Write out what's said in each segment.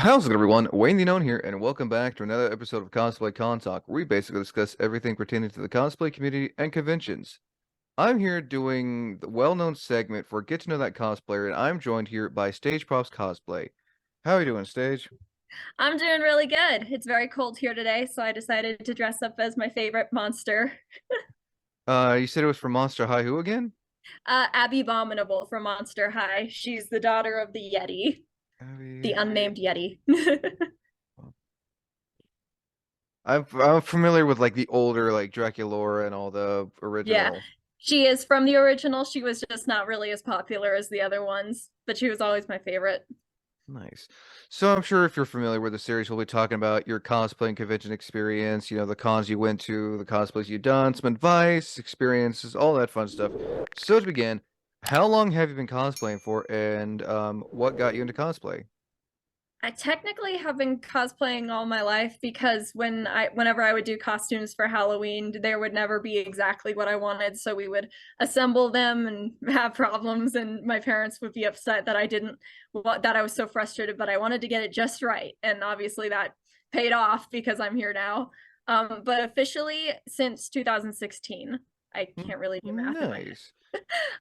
How's it, everyone? Wayne the Known here, and welcome back to another episode of Cosplay Con Talk, where we basically discuss everything pertaining to the cosplay community and conventions. I'm here doing the well-known segment for Get to Know That Cosplayer, and I'm joined here by Stage Props Cosplay. How are you doing, Stage? I'm doing really good. It's very cold here today, so I decided to dress up as my favorite monster, You said it was for Monster High. Who again? Abby Abominable from Monster High. She's the daughter of the Yeti, the Abby. unnamed Yeti. I'm familiar with like the older like Draculaura and all the Yeah, original. she is from the original. She was just not really as popular as the other ones, but she was always my favorite. Nice. So I'm sure if you're familiar with the series, we'll be talking about your cosplaying convention experience, the cons you went to, the cosplays you've done, some advice, experiences, all that fun stuff. So to begin, how long have you been cosplaying for, and what got you into cosplay? I technically have been cosplaying all my life because whenever I would do costumes for Halloween, there would never be exactly what I wanted. So we would assemble them and have problems, and my parents would be upset that that I was so frustrated, but I wanted to get it just right. And obviously that paid off because I'm here now. But officially since 2016, I can't really do math in my Nice.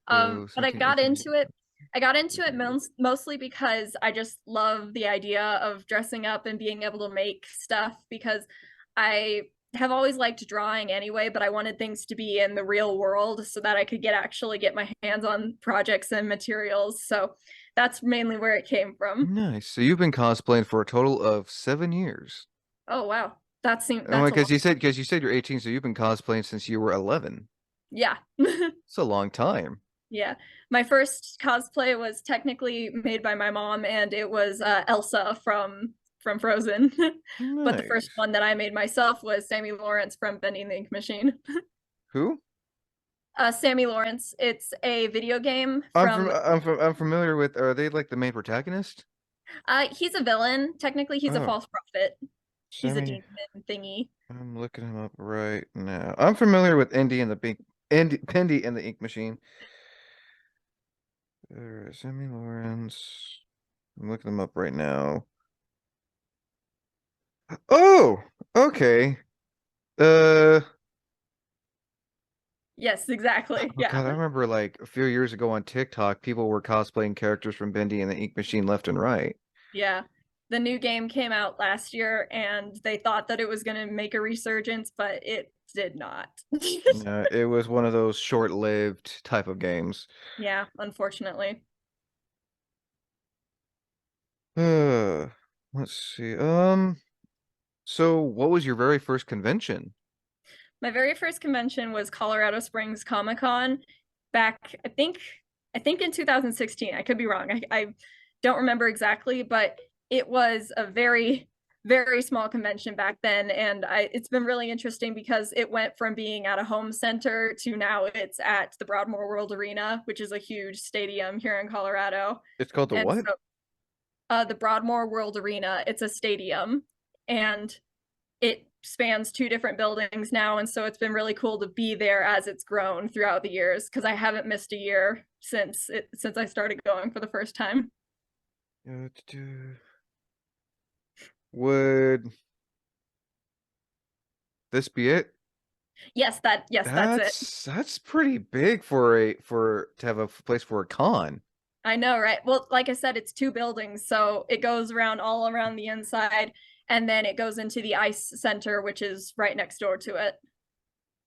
So but 17, 18. I got into it mostly because I just love the idea of dressing up and being able to make stuff because I have always liked drawing anyway, but I wanted things to be in the real world so that I could actually get my hands on projects and materials. So that's mainly where it came from. Nice. So you've been cosplaying for a total of 7 years. Oh wow. Oh, That's a lot. because you said you're 18, so you've been cosplaying since you were 11. Yeah. It's a long time. Yeah. My first cosplay was technically made by my mom, and it was Elsa from Frozen. But the first Nice. one that I made myself was Sammy Lawrence from Bendy and the Ink Machine. Who? Sammy Lawrence. It's a video game from I'm familiar with. Are they like the main protagonist? he's a villain. Technically he's a Oh, false prophet. He's a Sammy. demon thingy. I'm looking him up right now. I'm familiar with Indy and the Big Indy Pendy and the Ink Machine. Sammy Lawrence. I'm looking him up right now. Oh, okay. Uh, Yes, exactly. oh Yeah. God, I remember like a few years ago on TikTok, people were cosplaying characters from Bendy and the Ink Machine left and right. Yeah. The new game came out last year and they thought that it was going to make a resurgence, but it did not. It was one of those short-lived type of games. Yeah, unfortunately. Uh, let's see. So what was your very first convention? My very first convention was Colorado Springs Comic Con back, I think in 2016. I could be wrong. I don't remember exactly, but it was a very small convention back then. And it's been really interesting because it went from being at a home center to now it's at the Broadmoor World Arena, which is a huge stadium here in Colorado. It's called the And what? so the Broadmoor World Arena, it's a stadium. And it spans two different buildings now, and so it's been really cool to be there as it's grown throughout the years because I haven't missed a year since I started going for the first time. Would this be it? Yes, that's it. That's pretty big for a for to have a place for a con. I know, right? Well, like I said, it's two buildings, so it goes around all around the inside, and then it goes into the ice center, which is right next door to it.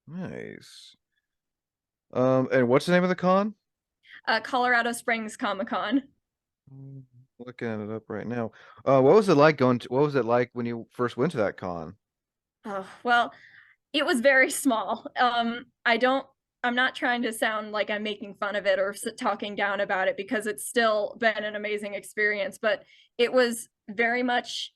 Nice. And what's the name of the con? Colorado Springs Comic Con. Mm, Looking it up right now. What was it like what was it like when you first went to that con? Oh, well, it was very small. I'm not trying to sound like I'm making fun of it or talking down about it because it's still been an amazing experience, but it was very much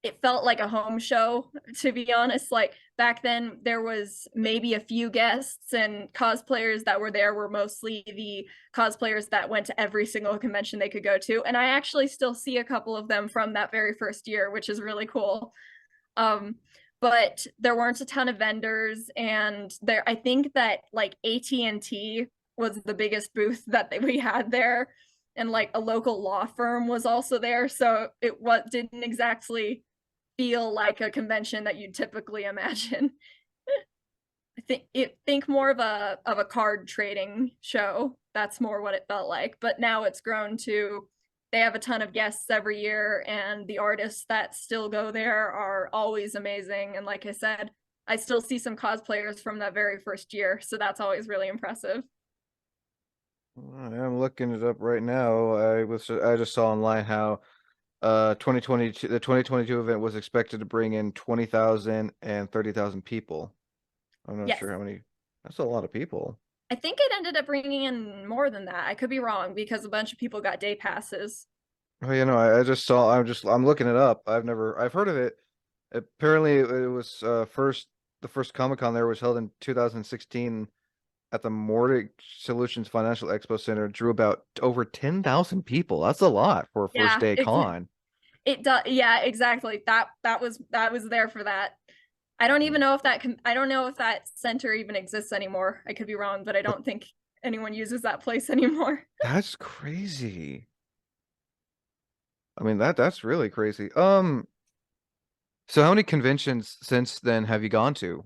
it felt like a home show, to be honest. Like back then there was maybe a few guests, and cosplayers that were there were mostly the cosplayers that went to every single convention they could go to, and I actually still see a couple of them from that very first year, which is really cool. um but there weren't a ton of vendors, and I think that like AT&T was the biggest booth that we had there, and like a local law firm was also there, so it didn't exactly feel like a convention that you'd typically imagine. Think more of a card trading show. That's more what it felt like. But now it's grown to they have a ton of guests every year, and the artists that still go there are always amazing. And like I said, I still see some cosplayers from that very first year, so that's always really impressive. I'm looking it up right now. I just saw online how 2022 the 2022 event was expected to bring in 20,000 and 30,000 people. I'm not Yes, sure how many. That's a lot of people. I think it ended up bringing in more than that. I could be wrong because a bunch of people got day passes. Oh, I just saw. I'm looking it up. I've heard of it. Apparently, it was the first Comic Con there was held in 2016 at the Nordic Solutions Financial Expo Center. Drew about over 10,000 people. That's a lot for a first Yeah, day con. it does. Yeah, exactly. That was there for that. I don't even know if I don't know if that center even exists anymore. I could be wrong, but I But don't think anyone uses that place anymore. that's crazy. I mean that's really crazy. So how many conventions since then have you gone to?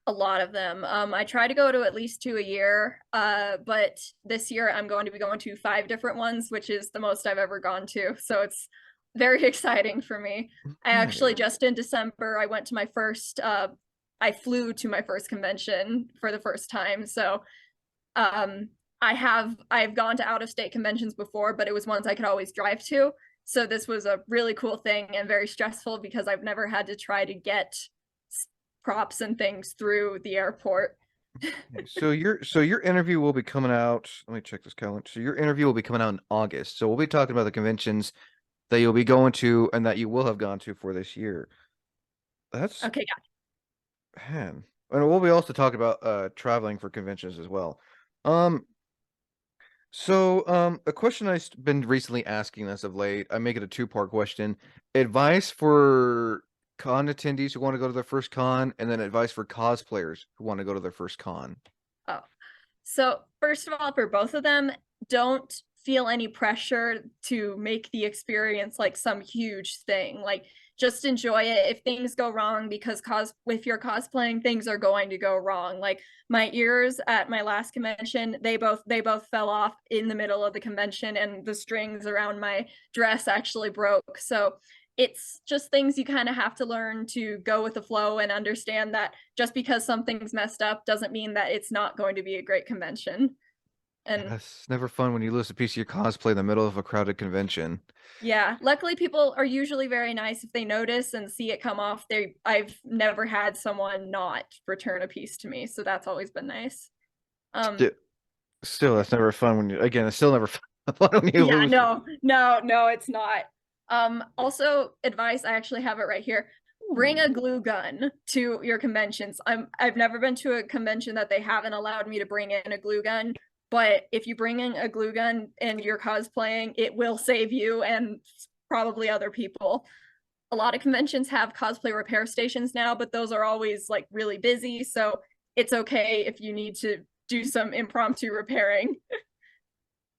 A lot of them. I try to go to at least two a year. But this year I'm going to be going to five different ones, which is the most I've ever gone to. So it's very exciting for me. I actually Nice. just in December I went to my first I flew to my first convention for the first time. So um I've gone to out of state conventions before, but it was ones I could always drive to. So this was a really cool thing and very stressful because I've never had to try to get props and things through the airport. So your interview will be coming out. Let me check this calendar. So your interview will be coming out in August. So we'll be talking about the conventions that you'll be going to and that you will have gone to for this year. That's Okay, man. And we'll be also talking about traveling for conventions as well. Um a question I've been recently asking as of late, I make it a two-part question. Advice for con attendees who want to go to their first con, and then advice for cosplayers who want to go to their first con. yeah. So, first of all, for both of them, don't feel any pressure to make the experience like some huge thing. Like, just enjoy it. If things go wrong, because if you're cosplaying, things are going to go wrong. Like my ears at my last convention, they both fell off in the middle of the convention, and the strings around my dress actually broke. So it's just things you kind of have to learn to go with the flow and understand that just because something's messed up doesn't mean that it's not going to be a great convention. Yeah, And it's never fun when you lose a piece of your cosplay in the middle of a crowded convention. yeah, luckily people are usually very nice if they notice and see it come off. I've never had someone not return a piece to me, so that's always been nice. Um Still, still, that's never fun when it's still never fun when you yeah, lose. no, it's not. Also advice, I actually have it right here. Bring a Ooh. glue gun to your conventions. I've never been to a convention that they haven't allowed me to bring in a glue gun, but if you bring in a glue gun and you're cosplaying, it will save you and probably other people. A lot of conventions have cosplay repair stations now, but those are always like really busy, so it's okay if you need to do some impromptu repairing.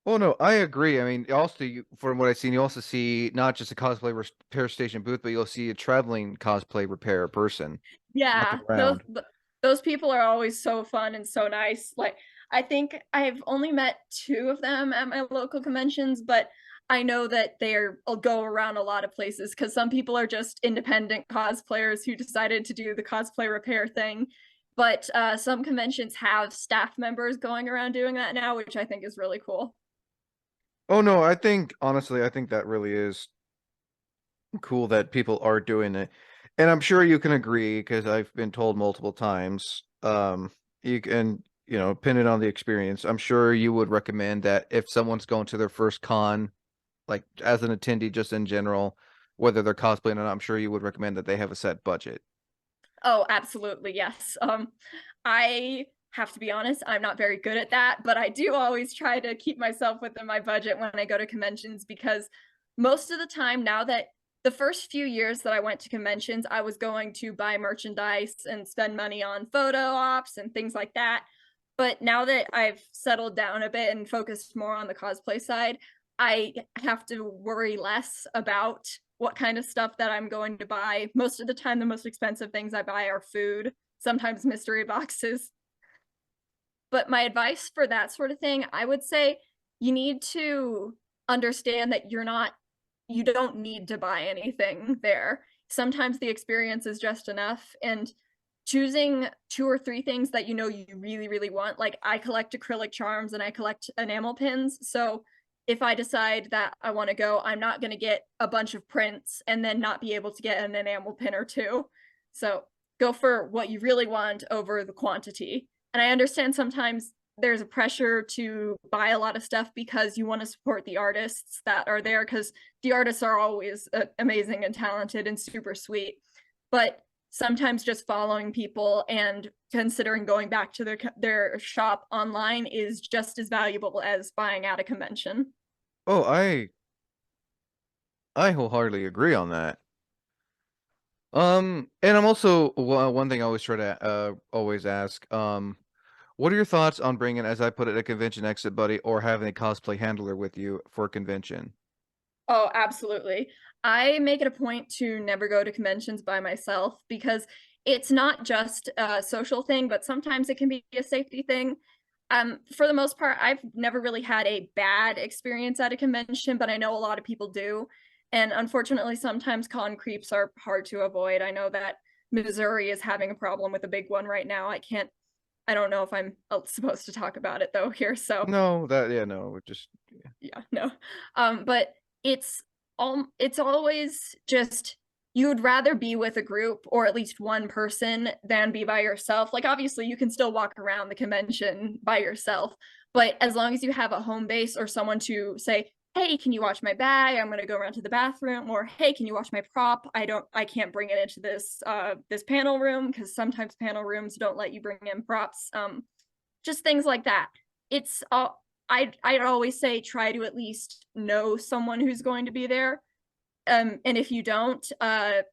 Oh no, I agree. I mean, also from what I've seen, you also see not just a cosplay repair station booth, but you'll see a traveling cosplay repair person walking Yeah, around. those people are always so fun and so nice. Like I think I've only met two of them at my local conventions, but I know that will go around a lot of places because some people are just independent cosplayers who decided to do the cosplay repair thing. But some conventions have staff members going around doing that now, which I think is really cool. Oh no, I think honestly, I think that really is cool that people are doing it. And I'm sure you can agree because I've been told multiple times. You can, depending on the experience, I'm sure you would recommend that if someone's going to their first con, like as an attendee, just in general, whether they're cosplaying or not, I'm sure you would recommend that they have a set budget. Oh, absolutely, yes. I have to be honest, I'm not very good at that, but I do always try to keep myself within my budget when I go to conventions because most of the time now that the first few years that I went to conventions, I was going to buy merchandise and spend money on photo ops and things like that. But now that I've settled down a bit and focused more on the cosplay side, I have to worry less about what kind of stuff that I'm going to buy. Most of the time, the most expensive things I buy are food, sometimes mystery boxes. But my advice for that sort of thing, I would say you need to understand that you don't need to buy anything there. Sometimes the experience is just enough. And choosing two or three things that you know you really, really want, like I collect acrylic charms and I collect enamel pins. So if I decide that I want to go, I'm not going to get a bunch of prints and then not be able to get an enamel pin or two. So go for what you really want over the quantity. And I understand sometimes there's a pressure to buy a lot of stuff because you want to support the artists that are there, because the artists are always amazing and talented and super sweet. But sometimes just following people and considering going back to their shop online is just as valuable as buying at a convention. Oh, I wholeheartedly agree on that. And I'm also one thing I always try to always ask, what are your thoughts on bringing, as I put it, a convention exit buddy or having a cosplay handler with you for a convention? Oh, absolutely. I make it a point to never go to conventions by myself because it's not just a social thing, but sometimes it can be a safety thing. For the most part, I've never really had a bad experience at a convention, but I know a lot of people do. And unfortunately, sometimes con creeps are hard to avoid. I know that Missouri is having a problem with a big one right now. I don't know if I'm supposed to talk about it though here. So No, yeah, no, just yeah, no. But it's it's always just you would rather be with a group or at least one person than be by yourself. Like obviously you can still walk around the convention by yourself, but as long as you have a home base or someone to say, "Hey, can you watch my bag? I'm going to go around to the bathroom," or "Hey, can you watch my prop? I can't bring it into this panel room because sometimes panel rooms don't let you bring in props." Just things like that. It's all I'd always say try to at least know someone who's going to be there. And if you don't,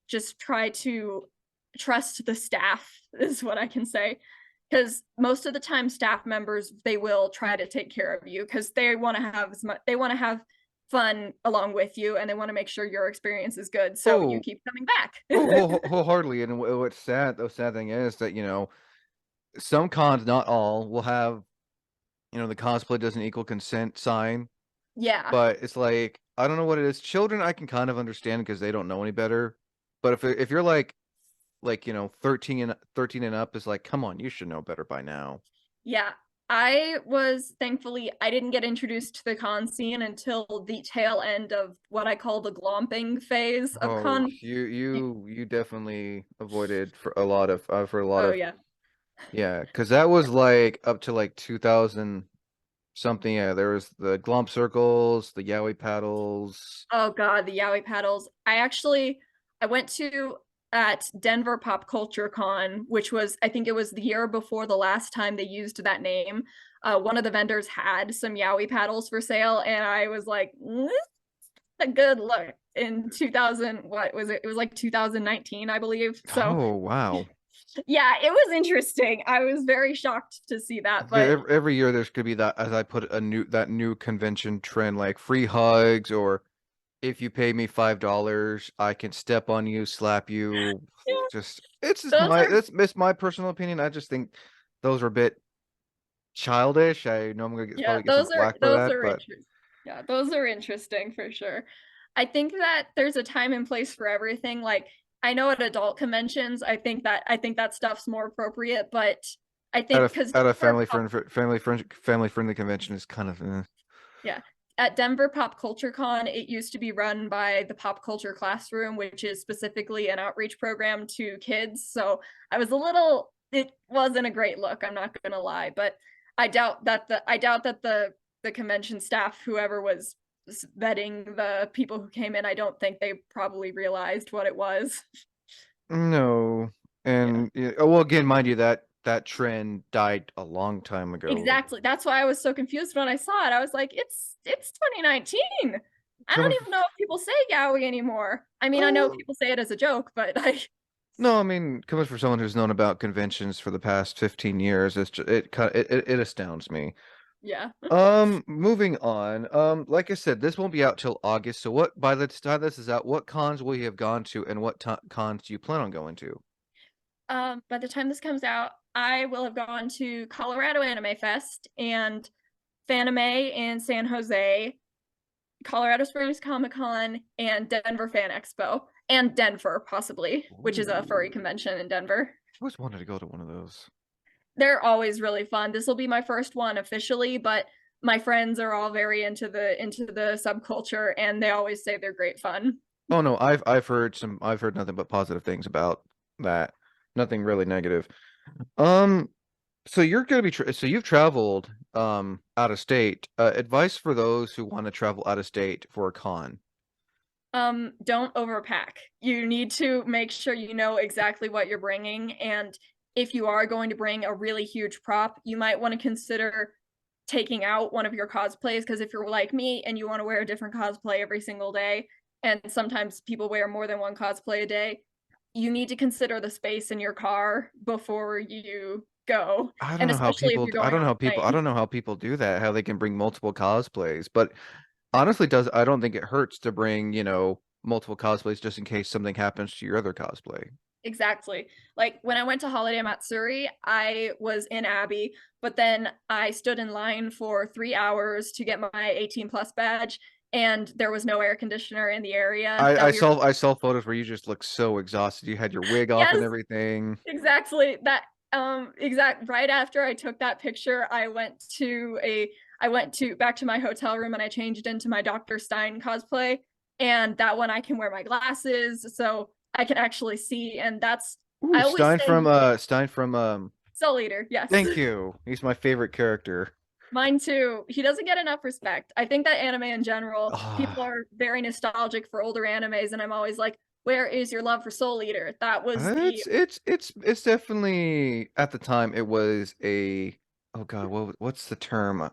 just try to trust the staff is what I can say. Because most of the time, staff members they will try to take care of you because they want to have they want to have fun along with you and they want to make sure your experience is good. So you oh, keep coming back. wholeheartedly. And what's sad, the sad thing is that, some cons, not all, will have, the cosplay doesn't equal consent sign, Yeah. but it's like, I don't know what it is. Children, I can kind of understand because they don't know any better. But if you're like 13 and up is like, come on, you should know better by now. Yeah, I was thankfully I didn't get introduced to the con scene until the tail end of what I call the glomping phase of Oh, con. you definitely avoided for a lot Oh of yeah. yeah, because that was like up to like 2000 something. Yeah, there was the glomp circles, the yaoi paddles. Oh God, the yaoi paddles. I went to at Denver Pop Culture Con, which was I think it was the year before the last time they used that name. One of the vendors had some yaoi paddles for sale, and I was like, a good look in 2000 what was it, it was like 2019 I believe. So Oh wow. yeah, it was interesting. I was very shocked to see that, but Every year there's could be that, as I put it, that new convention trend, like free hugs, or if you pay me $5, I can step on you, slap you. yeah, Just it's just those my are it's my personal opinion. I just think those are a bit childish. I know I'm gonna yeah, probably get some flack for those that, are but interesting. Yeah, those are interesting for sure. I think that there's a time and place for everything. Like I know at adult conventions, I think that stuff's more appropriate, but I think because at a family friendly convention is kind of yeah. At Denver Pop Culture Con, it used to be run by the Pop Culture Classroom, which is specifically an outreach program to kids. So it wasn't a great look, I'm not gonna lie, but I doubt that the convention staff, whoever was vetting the people who came in, I don't think they probably realized what it was. no. Yeah. And yeah, oh, well, again, mind you, that trend died a long time ago. Exactly. That's why I was so confused when I saw it. I was like, it's 2019. I Coming don't from, even know if people say Gowie anymore. I mean, I know oh, people say it as a joke, but I no, I mean, coming from someone who's known about conventions for the past 15 years, it astounds me. Yeah. Moving on. Like I said, this won't be out till August. So what, by the time this is out, what cons will you have gone to and what cons do you plan on going to? By the time this comes out, I will have gone to Colorado Anime Fest and Fanime in San Jose, Colorado Springs Comic Con, and Denver Fan Expo, and Denver, possibly, which is a furry Ooh, convention in Denver. I always wanted to go to one of those. They're always really fun. This will be my first one officially, but my friends are all very into the subculture, and they always say they're great fun. Oh no, I've heard nothing but positive things about that. Nothing really negative. Um, so you're gonna be so you've traveled out of state. Advice for those who want to travel out of state for a con. Don't overpack. You need to make sure you know exactly what you're bringing, and if you are going to bring a really huge prop, you might want to consider taking out one of your cosplays, because if you're like me and you want to wear a different cosplay every single day, and sometimes people wear more than one cosplay a day, you need to consider the space in your car before you go, I don't and know how especially if people you're I going don't know on how a people I plane. don't know how people do that, how they can bring multiple cosplays. But honestly, does I don't think it hurts to bring, multiple cosplays just in case something happens to your other cosplay. Exactly. Like when I went to Holiday Matsuri, I was in Abbey, but then I stood in line for 3 hours to get my 18 plus badge, and there was no air conditioner in the area I, that I we were. saw I saw photos where you just look so exhausted. You had your wig off and Yes, everything. exactly. That exact right after I took that picture, I went to back to my hotel room and I changed into my Dr. Stein cosplay. And that one I can wear my glasses so I can actually see. And that's Ooh, I always say Stein from Soul Eater, yes. thank you. He's my favorite character. Mine too. He doesn't get enough respect. I think that anime in general, people Ah, are very nostalgic for older animes, and I'm always like, where is your love for Soul Eater? That was the it's definitely at the time it was a oh God, what's the term?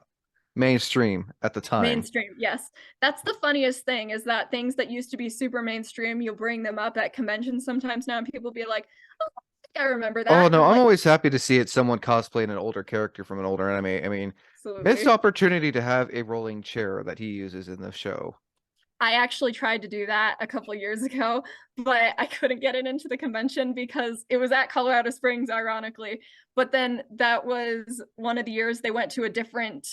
Mainstream at the time. mainstream. Yes. That's the funniest thing, is that things that used to be super mainstream, you'll bring them up at conventions sometimes now, and people be like, oh, I think I remember Oh that. And no, I'm I'm like, always happy to see it someone cosplaying an older character from an older anime. I mean, missed absolutely. opportunity to have a rolling chair that he uses in the show. I actually tried to do that a couple years ago, but I couldn't get it into the convention because it was at Colorado Springs, ironically. But then that was one of the years they went to a different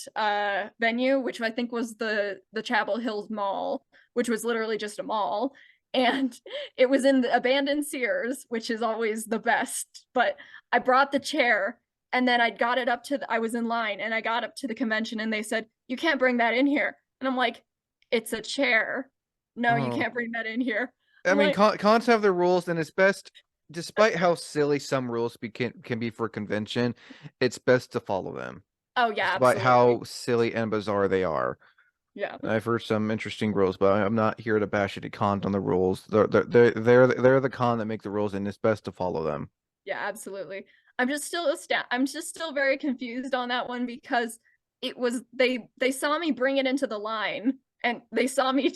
venue, which I think was the Chapel Hills Mall, which was literally just a mall. And it was in the abandoned Sears, which is always the best. But I brought the chair, and then I got it up to I was in line and I got up to the convention and they said, "You can't bring that in here." And I'm like, it's a chair. No, you Oh, can't bring that in here. I I'm mean, like, cons have their rules, and it's best, despite how silly some rules can be for a convention, it's best to follow them, oh yeah, despite absolutely. how silly and bizarre they are. Yeah. I've heard some interesting rules, but I'm not here to bash any cons on the rules. They're the con that make the rules, and it's best to follow them. Yeah, absolutely. I'm just still very confused on that one, because it was they saw me bring it into the line, and they saw me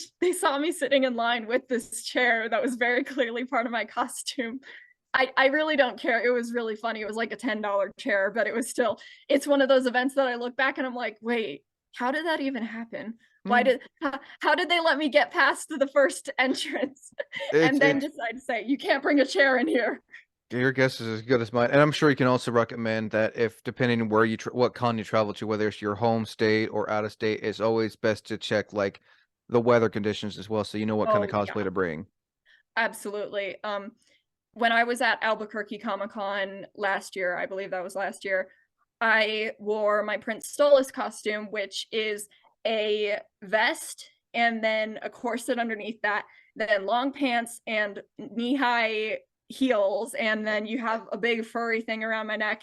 sitting in line with this chair that was very clearly part of my costume. I really don't care. It was really funny. It was like a $10 chair, but it was still, it's one of those events that I look back and I'm like, wait, how did that even happen? Hmm. How did they let me get past the first entrance It's and then it's decide to say, you can't bring a chair in here? Your guess is as good as mine, and I'm sure you can also recommend that if depending on where what con you travel to, whether it's your home state or out of state, it's always best to check like the weather conditions as well, so you know what kind of Oh, cosplay yeah, to bring. absolutely. When I was at Albuquerque Comic Con last year, I believe that was last year, I wore my Prince Stolas costume, which is a vest and then a corset underneath that, then long pants and knee high heels, and then you have a big furry thing around my neck,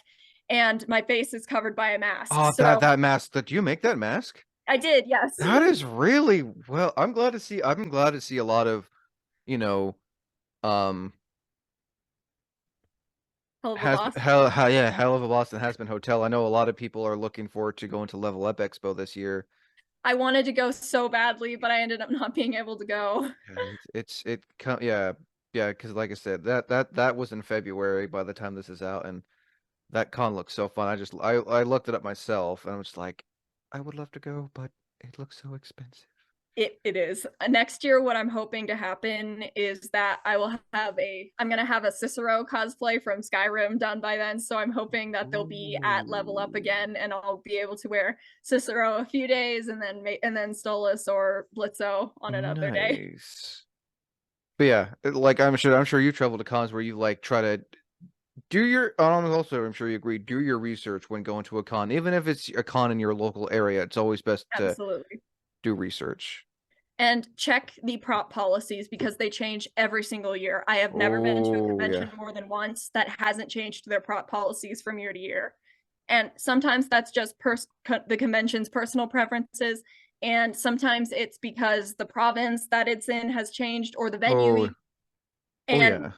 and my face is covered by a mask. Oh, that So that mask. That do you make that mask? I did, yes. That is really well. I'm glad to see a lot of you know um Hell of a has Boston. hell yeah, hell of a Boston has been hotel. I know a lot of people are looking forward to going to Level Up Expo this year. I wanted to go so badly, but I ended up not being able to go. Yeah, yeah, because like I said, that was in February by the time this is out, and that con looks so fun. I looked it up myself, and I'm just like, I would love to go, but it looks so expensive. It is. Next year, what I'm hoping to happen is that I'm gonna have a Cicero cosplay from Skyrim done by then. So I'm hoping that they'll be at level up Ooh, again, and I'll be able to wear Cicero a few days, and then Stolas or Blitzo on another day. nice. But yeah, like I'm sure you travel to cons where you like try to do your also I'm sure you agree, do your research when going to a con. Even if it's a con in your local area, it's always best to Absolutely. do research. And check the prop policies because they change every single year. I have never been to a Oh yeah. convention more than once that hasn't changed their prop policies from year to year. And sometimes that's just the convention's personal preferences. And sometimes it's because the province that it's in has changed or the venue. Oh oh And yeah.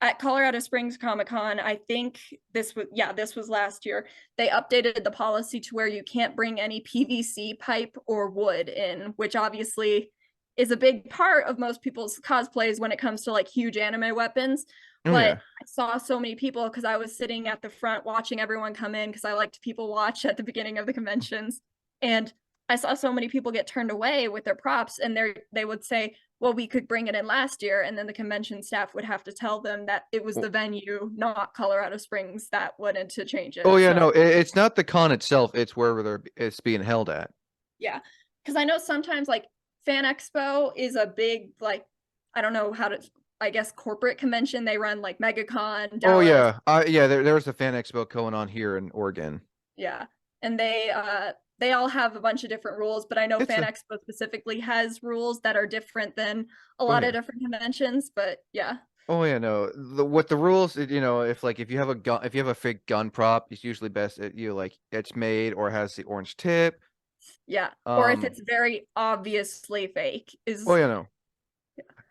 at Colorado Springs Comic Con, I think this was last year. They updated the policy to where you can't bring any PVC pipe or wood in, which obviously is a big part of most people's cosplays when it comes to like huge anime weapons. Oh But yeah. I saw so many people because I was sitting at the front watching everyone come in because I like to people watch at the beginning of the conventions. And I saw so many people get turned away with their props, and they would say, well, we could bring it in last year, and then the convention staff would have to tell them that it was Oh, the venue, not Colorado Springs, that wanted to change oh it. yeah, So no, it's not the con itself, it's wherever it's being held at. yeah, because I know sometimes like Fan Expo is a big like I don't know how to I guess corporate convention. They run like MegaCon, Oh Dallas, yeah. There was a fan expo going on here in Oregon. yeah, and they all have a bunch of different rules, but I know It's Fan a Expo specifically has rules that are different than a oh lot of yeah. different conventions. But yeah, Oh yeah, no. With the rules, if you have a gun, if you have a fake gun prop, it's usually best it's made or has the orange tip. yeah, or if Um, it's very obviously fake oh is yeah, no,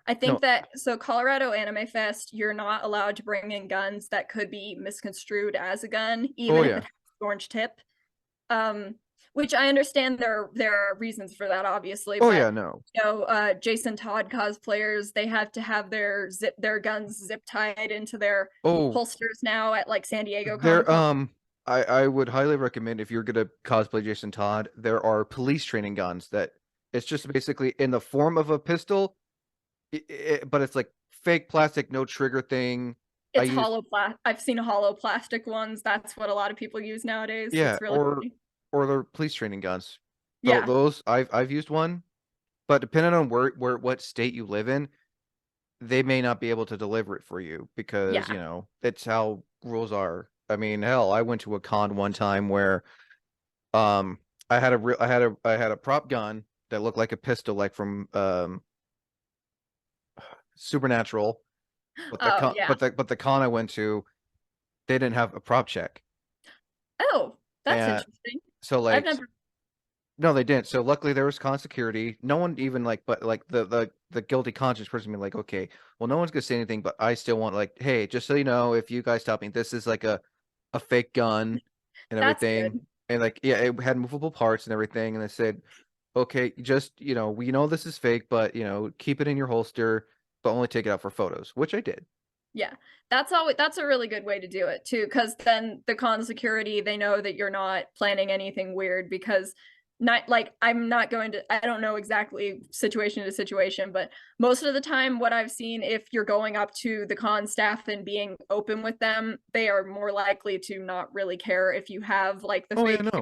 I no. think that so Colorado Anime Fest, you're not allowed to bring in guns that could be misconstrued as a gun, Oh even if it yeah, has the orange tip. Um, which I understand there are reasons for that, obviously, oh but yeah, no. Jason Todd cosplayers, they have to have their guns zip tied into their Oh, holsters now at like San Diego Comic there. Con. I would highly recommend if you're gonna cosplay Jason Todd, there are police training guns that it's just basically in the form of a pistol, but it's like fake plastic, no trigger thing. I It's use hollow plastic. I've seen hollow plastic ones. That's what a lot of people use nowadays. yeah, It's really funny. or the police training guns. Yeah, Those I've used one, but depending on where what state you live in, they may not be able to deliver it for you because, yeah. it's how rules are. I mean, hell, I went to a con one time where I had a prop gun that looked like a pistol like from Supernatural, but Oh, yeah. but the con I went to, they didn't have a prop check. Oh, that's And interesting. so I've like never. no, they didn't. So luckily there was con security. No one even like but like the guilty conscience person being like, okay, well no one's gonna say anything, but I still want like, hey, just so you know, if you guys stop me, this is like a fake gun and That's everything. good. And like yeah, it had movable parts and everything. And I said, okay, just we know this is fake, but keep it in your holster, but only take it out for photos, which I did. Yeah, that's a really good way to do it too, because then the con security they know that you're not planning anything weird because not like I'm not going to I don't know exactly situation to situation, but most of the time what I've seen if you're going up to the con staff and being open with them, they are more likely to not really care if you have like the Oh yeah, fake no.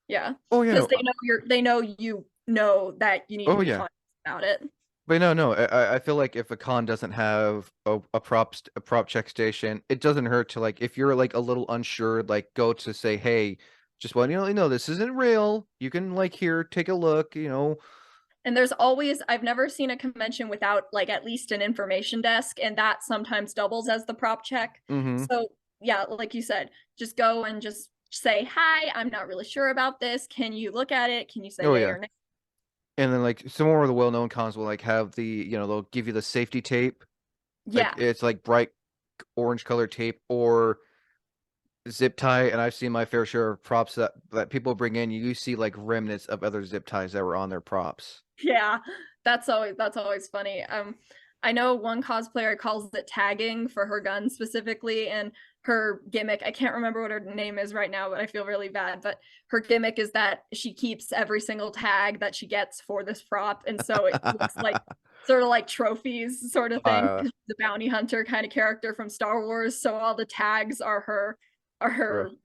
yeah, Oh yeah, because no. they know you know that you need to Oh be yeah. conscious about it. But no. I feel like if a con doesn't have a prop check station, it doesn't hurt to like if you're like a little unsure, like go to say, hey, just want you to know this isn't real. You can like here take a look. And there's always I've never seen a convention without like at least an information desk, and that sometimes doubles as the prop check. Mm-hmm. So yeah, like you said, just go and just say, "Hi, I'm not really sure about this. Can you look at it? Can you say Oh yay yeah. or nay?" And then like some more of the well-known cons will like have they'll give you the safety tape. Like Yeah. it's like bright orange color tape or zip tie, and I've seen my fair share of props that people bring in. You see like remnants of other zip ties that were on their props. Yeah. That's always funny. I know one cosplayer calls it tagging for her gun specifically, and her gimmick, I can't remember what her name is right now, but I feel really bad. But her gimmick is that she keeps every single tag that she gets for this prop. And so it looks like sort of like trophies sort of thing. Uh, The bounty hunter kind of character from Star Wars. So all the tags are her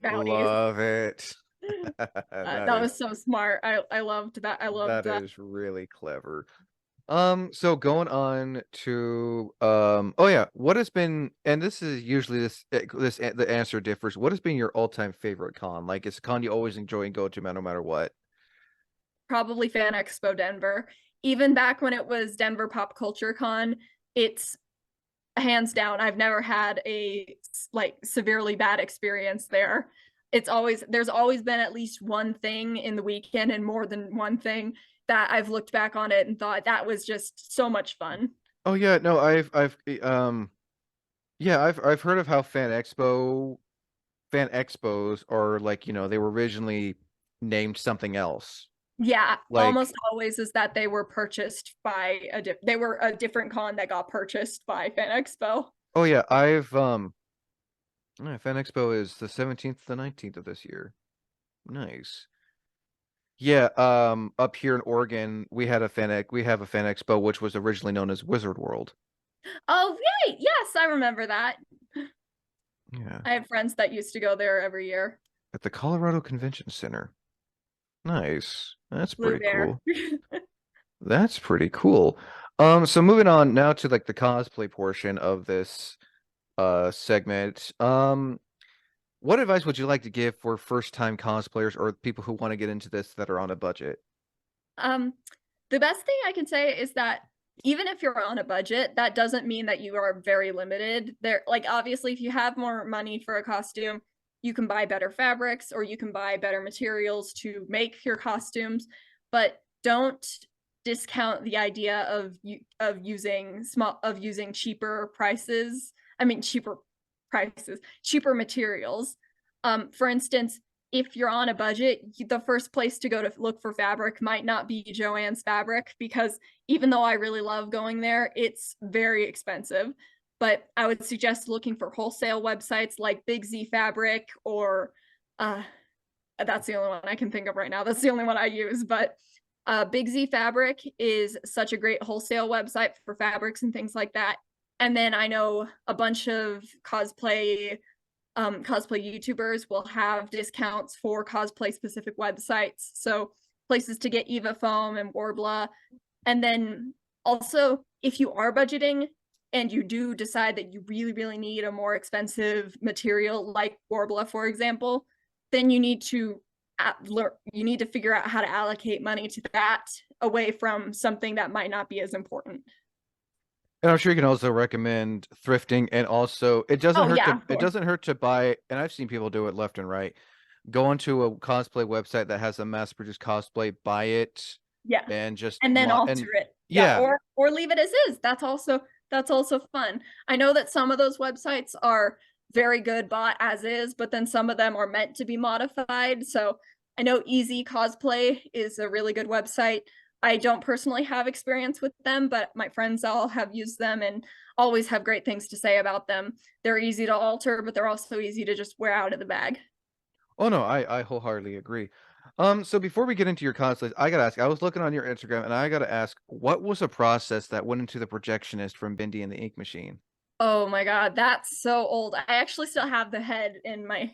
bounties. love it. That was so smart. I loved that. I loved That that. is really clever. So going on to oh yeah, what has been, and this is usually the answer differs. What has been your all-time favorite con? Like it's a con you always enjoy and go to no matter what. Probably Fan Expo Denver. Even back when it was Denver Pop Culture Con, it's hands down. I've never had a like severely bad experience there. There's always been at least one thing in the weekend and more than one thing that I've looked back on it and thought that was just so much fun. Oh yeah, no, I've yeah, I've heard of how fan expos are like, they were originally named something else. Yeah, Like, almost always is that they were purchased by they were a different con that got purchased by Fan Expo. oh yeah, fan expo is the 17th to the 19th of this year. Nice. Yeah, up here in Oregon, we have a fan expo which was originally known as Wizard World. Oh, right. Yes, I remember that. Yeah, I had friends that used to go there every year. at the Colorado Convention Center. Nice. That's Blue pretty Bear. cool. That's pretty cool. So moving on now to like the cosplay portion of this segment. What advice would you like to give for first-time cosplayers or people who want to get into this that are on a budget? Um, the best thing I can say is that even if you're on a budget, that doesn't mean that you are very limited. There, like obviously, if you have more money for a costume, you can buy better fabrics or you can buy better materials to make your costumes, but don't discount the idea of using cheaper prices. I mean cheaper prices, cheaper materials. For instance, if you're on a budget, the first place to go to look for fabric might not be Joann's Fabric because even though I really love going there, it's very expensive. But I would suggest looking for wholesale websites like Big Z Fabric or uh, that's the only one I can think of right now. That's the only one I use. But Big Z Fabric is such a great wholesale website for fabrics and things like that. And then I know a bunch of cosplay YouTubers will have discounts for cosplay specific websites. So places to get Eva Foam and Warbla. And then also, if you are budgeting and you do decide that you really, really need a more expensive material like Warbla, for example, then you need to figure out how to allocate money to that away from something that might not be as important. And I'm sure you can also recommend thrifting, and also Oh yeah, of it course. doesn't hurt to buy, and I've seen people do it left and right. Go onto a cosplay website that has a mass-produced cosplay, buy it, Yeah. and just And then mod alter and it. Yeah, yeah. or leave it as is. That's also fun. I know that some of those websites are very good bought as is, but then some of them are meant to be modified. So I know Easy Cosplay is a really good website. I don't personally have experience with them, but my friends all have used them and always have great things to say about them. They're easy to alter, but they're also easy to just wear out of the bag. Oh no, I wholeheartedly agree. So before we get into your cosplays, I gotta ask, I was looking on your Instagram and I gotta ask, what was the process that went into the projectionist from Bindi and the Ink Machine? Oh my God, that's so old. I actually still have the head in my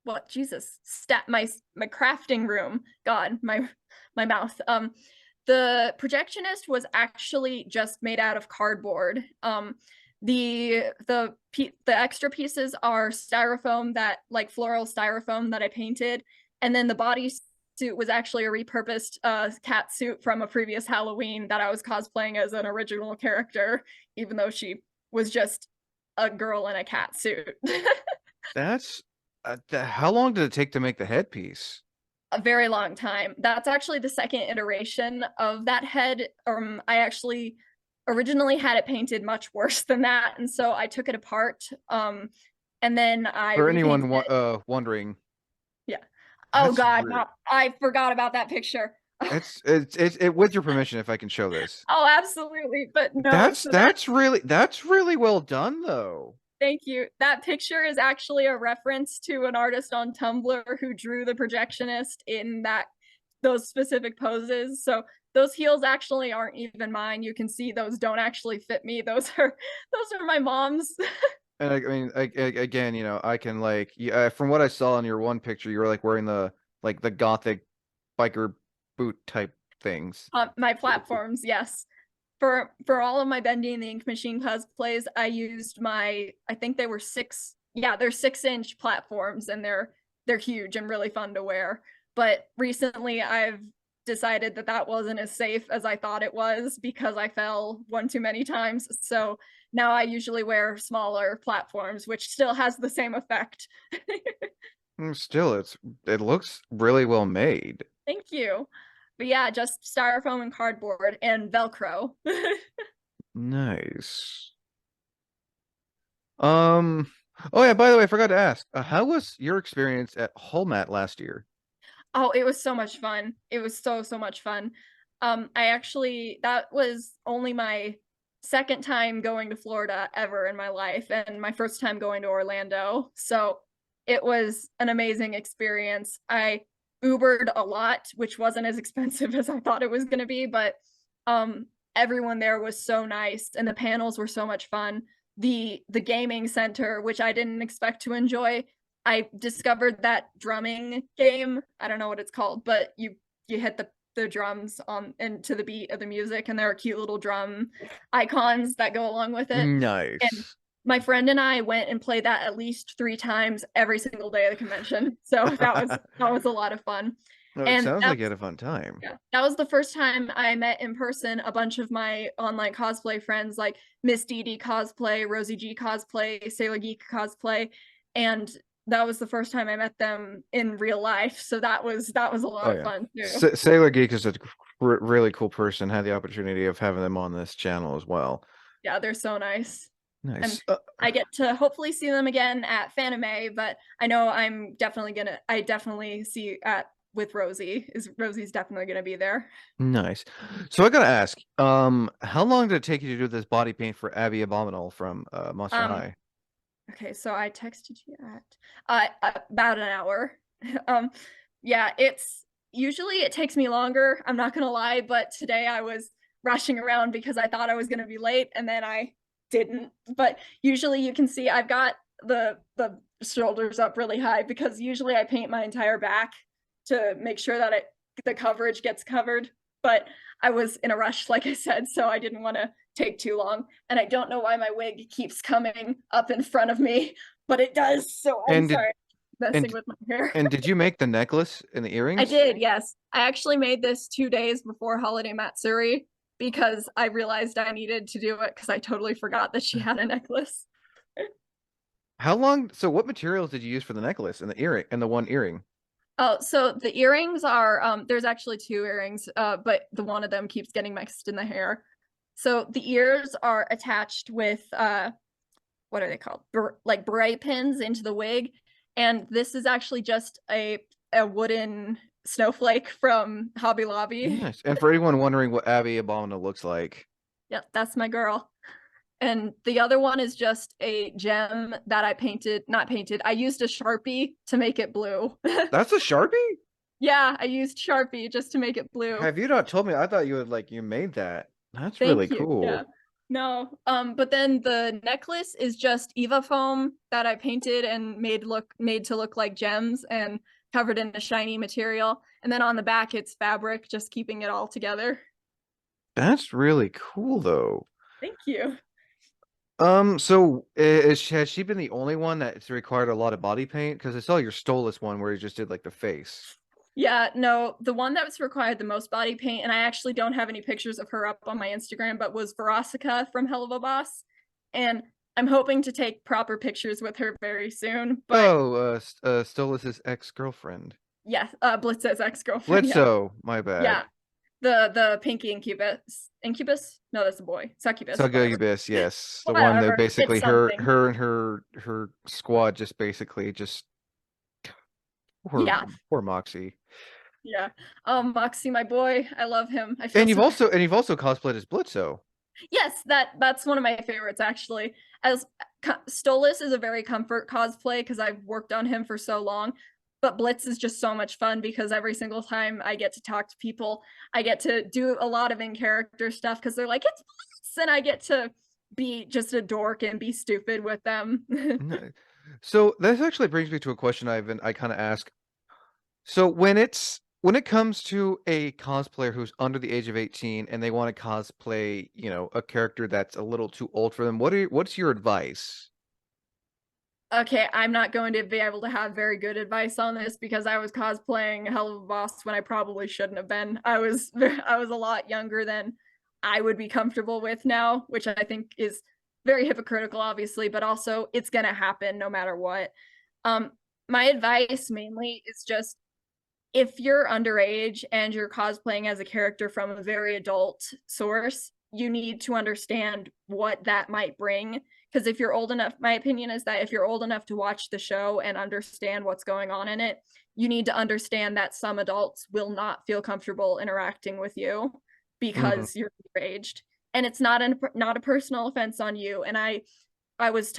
what Jesus stat my crafting room. God, my mouth. The projectionist was actually just made out of cardboard. The extra pieces are styrofoam, that like floral styrofoam that I painted, and then the body suit was actually a repurposed cat suit from a previous Halloween that I was cosplaying as an original character, even though she was just a girl in a cat suit. That's how long did it take to make the headpiece? A very long time. That's actually the second iteration of that head. I actually originally had it painted much worse than that, and so I took it apart. And then I For anyone repainted it. wondering, Yeah. Oh that's God, weird. no, I forgot about that picture. with your permission, if I can show this. Oh, absolutely. But no, That's so that really well done though. thank you. That picture is actually a reference to an artist on Tumblr who drew the projectionist in that those specific poses. So those heels actually aren't even mine. You can see those don't actually fit me. Those are my mom's. And I mean, again, I can like, yeah, from what I saw in your one picture, you were like wearing the gothic biker boot type things. My platforms, yes. For all of my Bendy and the Ink Machine cosplays, I used I think they were they're 6-inch platforms and they're huge and really fun to wear. But recently I've decided that that wasn't as safe as I thought it was because I fell one too many times. So now I usually wear smaller platforms, which still has the same effect. Still, it looks really well made. Thank you. But yeah, just styrofoam and cardboard and Velcro. Nice. Um. Oh yeah. By the way, I forgot to ask. How was your experience at Holmat last year? Oh, it was so much fun. It was so much fun. I actually that was only my second time going to Florida ever in my life and my first time going to Orlando. So it was an amazing experience. I Ubered a lot, which wasn't as expensive as I thought it was going to be, but everyone there was so nice and the panels were so much fun. The gaming center, which I didn't expect to enjoy, I discovered that drumming game. I don't know what it's called, but you hit the drums on and to the beat of the music, and there are cute little drum icons that go along with it. And Nice. my friend and I went and played that at least 3 times every single day of the convention. So that was a lot of fun. No, it And sounds like you that's had a fun time. yeah, that was the first time I met in person a bunch of my online cosplay friends like Miss Dee Cosplay, Rosie G Cosplay, Sailor Geek Cosplay, and that was the first time I met them in real life. So that was a lot Oh of yeah. fun too. Sailor Geek is a really cool person. Had the opportunity of having them on this channel as well. Yeah, they're so nice. And Nice. I get to hopefully see them again at Fanime, but I know I definitely see at with Rosie's definitely gonna be there. Nice. So I gotta ask, how long did it take you to do this body paint for Abby Abominable from Monster Um, High? okay, so I texted you at about an hour. um, yeah, it's usually it takes me longer. I'm not gonna lie, but today I was rushing around because I thought I was gonna be late, and then I didn't. But usually you can see I've got the shoulders up really high because usually I paint my entire back to make sure that the coverage gets covered. But I was in a rush, like I said, so I didn't want to take too long. And I don't know why my wig keeps coming up in front of me, but it does. So I'm And did sorry, messing and with my hair. and did you make the necklace and the I earrings? did, yes. I actually made this 2 days before Holiday Matsuri because I realized I needed to do it because I totally forgot that she had a necklace. How long? So what materials did you use for the necklace and the earring and the one earring? Oh, so the earrings are there's actually 2 earrings, but the one of them keeps getting mixed in the hair. So the ears are attached with what are they called? Like beret pins into the wig. And this is actually just a wooden snowflake from Hobby Lobby. Nice. And for anyone wondering what Abby Abominable looks like, Yep, that's my girl. And the other one is just a gem that I painted, not painted. I used a Sharpie to make it blue. that's a Sharpie? Yeah, I used Sharpie just to make it blue. Have you not told me? I thought you made that. That's really Thank you. Yeah. cool. No, but then the necklace is just Eva foam that I painted and made to look like gems and covered in a shiny material. And then on the back it's fabric, just keeping it all together. That's really cool though. Thank you. So has she been the only one that's required a lot of body paint? Because I saw your Stolas one where you just did like the face. Yeah, no, the one that was required the most body paint, and I actually don't have any pictures of her up on my Instagram, but was Verosica from Hell of a Boss. And I'm hoping to take proper pictures with her very soon. But Oh, Stolas's ex-girlfriend. yeah, Blitz's ex-girlfriend. Yeah. Blitzo, my bad. Yeah. The pinky incubus. Incubus? No, that's a boy. Succubus, whatever. Succubus, yes. The one that Whatever. basically It's something. her and her squad just basically just poor Yeah. poor Moxie. Yeah. Oh, Moxie, my boy, I love him. I feel And so bad. you've also cosplayed as Blitzo. Yes, that's one of my favorites actually. As Stolas is a very comfort cosplay because I've worked on him for so long. But Blitz is just so much fun because every single time I get to talk to people, I get to do a lot of in character stuff because they're like, it's Blitz, and I get to be just a dork and be stupid with them. No. So this actually brings me to a question I kind of ask. So when it comes to a cosplayer who's under the age of 18 and they want to cosplay, you know, a character that's a little too old for them, what's your advice? Okay, I'm not going to be able to have very good advice on this because I was cosplaying Hell of a Boss when I probably shouldn't have been. I was a lot younger than I would be comfortable with now, which I think is very hypocritical, obviously, but also it's gonna happen no matter what. Um, my advice mainly is just if you're underage and you're cosplaying as a character from a very adult source, you need to understand what that might bring. Because if you're old enough, my opinion is that if you're old enough to watch the show and understand what's going on in it, you need to understand that some adults will not feel comfortable interacting with you Mm. because you're underaged. And it's not a personal offense on you. And I was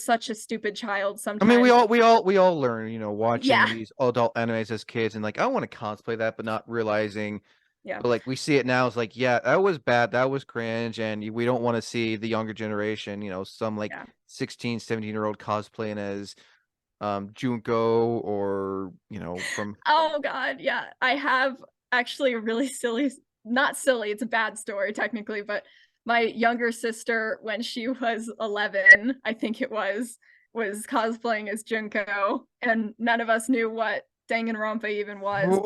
such a stupid child I mean, sometimes. we all learn, you know, watching Yeah, these adult animes as kids and like I want to cosplay that, but not realizing. yeah, But like we see it now, it's like, yeah, that was bad, that was cringe, and we don't want to see the younger generation, you know, some like yeah. 16, 17-year-old cosplaying as Junko or, you know, from Oh God, yeah. I have actually a really silly, not silly, it's a bad story technically, but my younger sister, when she was 11, I think it was cosplaying as Junko, and none of us knew what Danganronpa even was,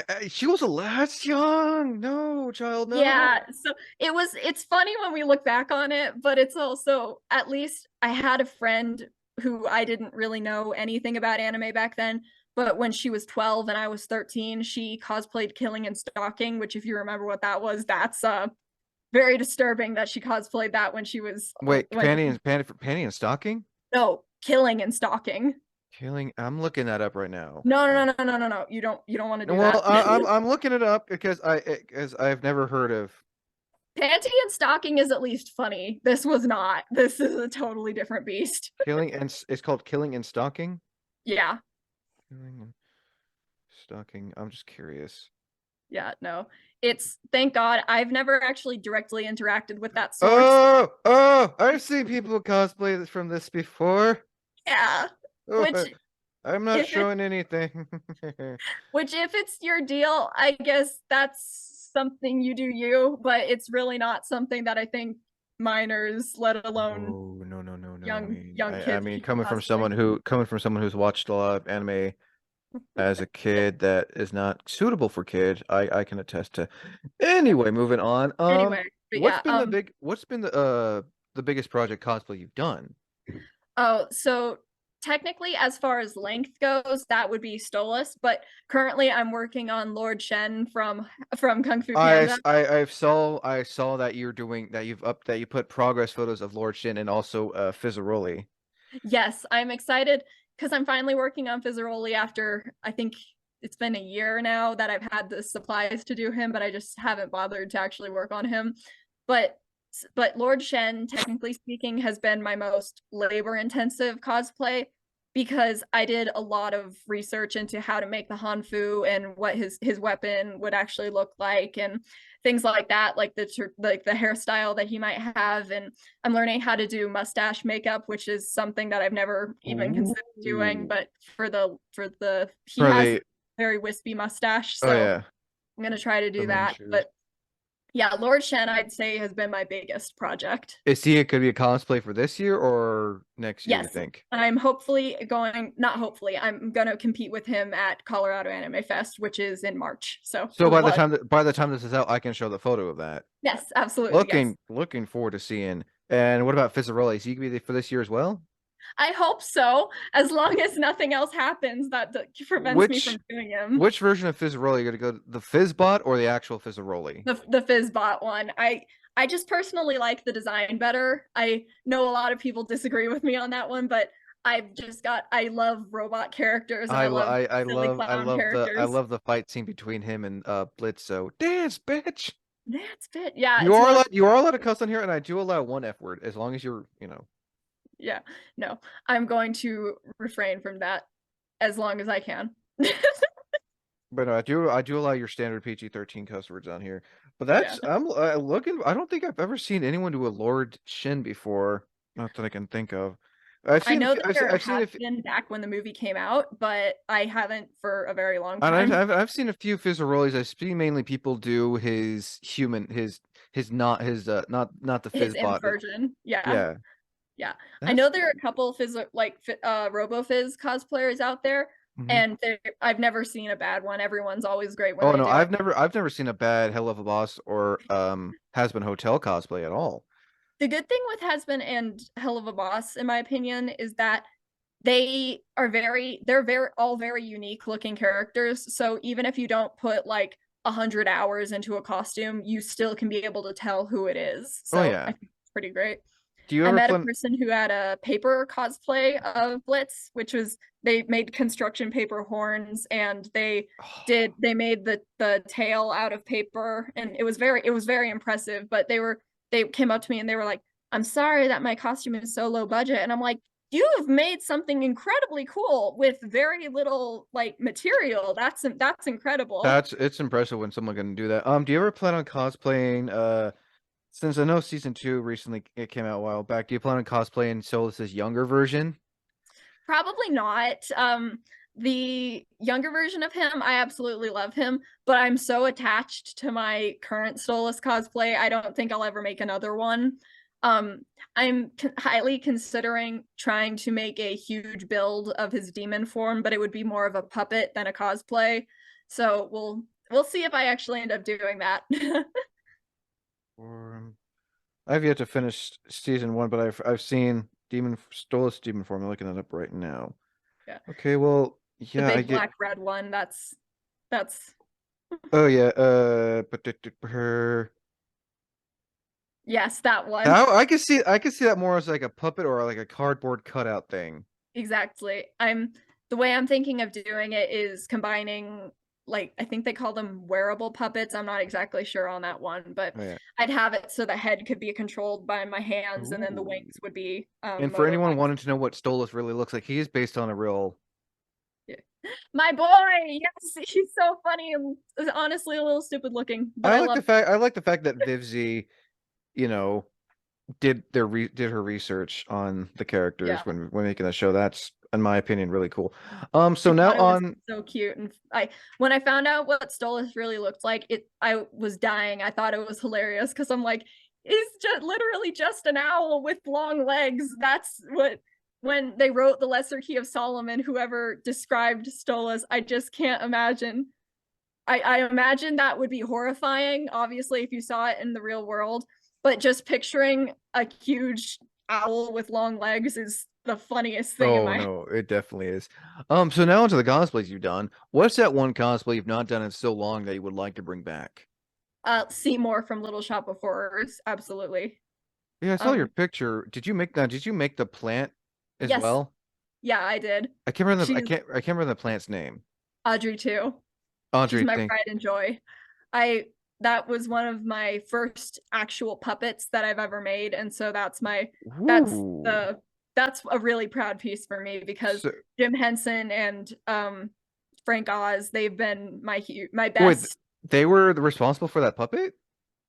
but she was a last young. No, child, no. yeah, so it's funny when we look back on it, but it's also at least I had a friend who I didn't really know anything about anime back then, but when she was 12 and I was 13, she cosplayed Killing and Stalking, which if you remember what that was, that's very disturbing that she cosplayed that when she was Wait, when panty and stocking? no, Killing and Stalking. Killing. I'm looking that up right now. No, no, no, no, no, no, no. You don't want to do Well, that. I'm looking it up because I've never heard of Panty and Stalking is at least funny. This was not. This is a totally different beast. killing and it's called killing and stalking. Yeah. Killing and stalking. I'm just curious. Yeah, no. It's thank God I've never actually directly interacted with that source. Oh, I've seen people cosplay from this before. Yeah. Oh, Which I'm not if it showing anything. which if it's your deal, I guess that's something you do you, but it's really not something that I think minors, let alone Oh, no. young I kids mean, should be cosplaying. coming from someone who's watched a lot of anime as a kid that is not suitable for kids, I can attest to. Anyway, moving on. Anyway, but yeah, What's been the biggest project cosplay you've done? oh, so technically, as far as length goes, that would be Stolas. But currently, I'm working on Lord Shen from Kung Fu Panda. I saw that you're doing that that you put progress photos of Lord Shin and also Fizzaroli. Yes, I'm excited because I'm finally working on Fizzaroli after I think it's been a year now that I've had the supplies to do him, but I just haven't bothered to actually work on him. But but Lord Shen, technically speaking, has been my most labor intensive cosplay because I did a lot of research into how to make the Hanfu and what his weapon would actually look like and things like that, like the hairstyle that he might have, and I'm learning how to do mustache makeup, which is something that I've never even considered doing, Ooh. but for the he For has the very wispy mustache, oh so yeah, I'm gonna try to the do main that. shoes. But yeah, Lord Shen, I'd say, has been my biggest project. Is he could be a cosplay for this year or next year, you Yes, think? I'm hopefully going, not hopefully, I'm going to compete with him at Colorado Anime Fest, which is in March. So, So or was. by the time this is out, I can show the photo of that. Yes, absolutely. Yes. Looking forward to seeing. And what about Fizzaroli? Is he gonna be for this year as well? I hope so, as long as nothing else happens that prevents me from Which doing him. which version of Fizzaroli are you gonna go the Fizzbot or the actual Fizzaroli? The Fizzbot one. I just personally like the design better. I know a lot of people disagree with me on that one, but I love robot characters and I I lo- love I silly love clown characters. the fight scene between him and Blitzo. Dance, bitch. That's it. Yeah, it's one of You are allowed to cuss on here, and I do allow one F word as long as you're, you know. yeah. No, I'm going to refrain from that as long as I can. But I do allow your standard PG-13 cuss words on here. But Yeah. that's I'm looking. I don't think I've ever seen anyone do a Lord Shin before. Not that I can think of. I know that there I've seen has a been back when the movie came out, but I haven't for a very long and time. I've seen a few Fizzarolis. I've seen mainly people do his not his not the His Fizzbot, imp but version. Yeah. yeah, Yeah. I that's know there are a couple RoboFizz cosplayers out there, mhm. and I've never seen a bad one. Everyone's always great when Oh they no, do it. I've never seen a bad Hell of a Boss or Has Been Hotel cosplay at all. The good thing with Has Been and Hell of a Boss, in my opinion, is that they're very all very unique looking characters. So even if you don't put like 100 hours into a costume, you still can be able to tell who it is. Oh So I yeah. think it's pretty great. Do you I ever met a plan? person who had a paper cosplay of Blitz, which was they made construction paper horns and they made the tail out of paper and it was very impressive. But they came up to me and they were like, "I'm sorry that my costume is so low budget," and I'm like, "You have made something incredibly cool with very little like material. That's incredible." It's impressive when someone can do that. Do you ever plan on cosplaying? Since I know season two recently it came out a while back, do you plan on cosplaying Solus's younger version? Probably not. The younger version of him, I absolutely love him, but I'm so attached to my current Stolas cosplay, I don't think I'll ever make another one. Um, highly considering trying to make a huge build of his demon form, but it would be more of a puppet than a cosplay. So we'll see if I actually end up doing that. Or I've yet to finish season one, but I've seen Stolas demon form. I'm looking it up right now. Yeah. Okay, well, The yeah, I big get. black red one, that's Oh yeah, but her. yes, that one. Now I can see that more as like a puppet or like a cardboard cutout thing. Exactly. The way I'm thinking of doing it is combining like I think they call them wearable puppets. I'm not exactly sure on that one, but Oh yeah. I'd have it so the head could be controlled by my hands and then the Ooh. wings would be And for anyone motorized. wanting to know what Stolas really looks like, he is based on a real. Yeah. My boy, yes, he's so funny and is honestly a little stupid looking, but I love I like the fact that Vivzy, you know, did her research on the characters yeah. when making the show. That's in my opinion really cool. So I now thought it was on so cute, and I when I found out what Stolas really looked like, it I was dying. I thought it was hilarious because I'm like, it's just literally just an owl with long legs. That's what when they wrote the Lesser Key of Solomon, whoever described Stolas, I just can't imagine. I imagine that would be horrifying, obviously, if you saw it in the real world, but just picturing a huge owl with long legs is the funniest thing in oh my head. no, it definitely is. So now onto the cosplays you've done. What's that one cosplay you've not done in so long that you would like to bring back? Seymour from Little Shop of Horrors, absolutely. Yeah, I saw your Um, picture. Did you make that? Did you make the plant as yes, well? yeah, I did. She's I can't remember the plant's name. Audrey too. She's Audrey, my think. pride and joy. I That was one of my first actual puppets that I've ever made, and so that's Ooh. the that's a really proud piece for me because So Jim Henson and Frank Oz, they've been my wait, best. they were responsible for that puppet?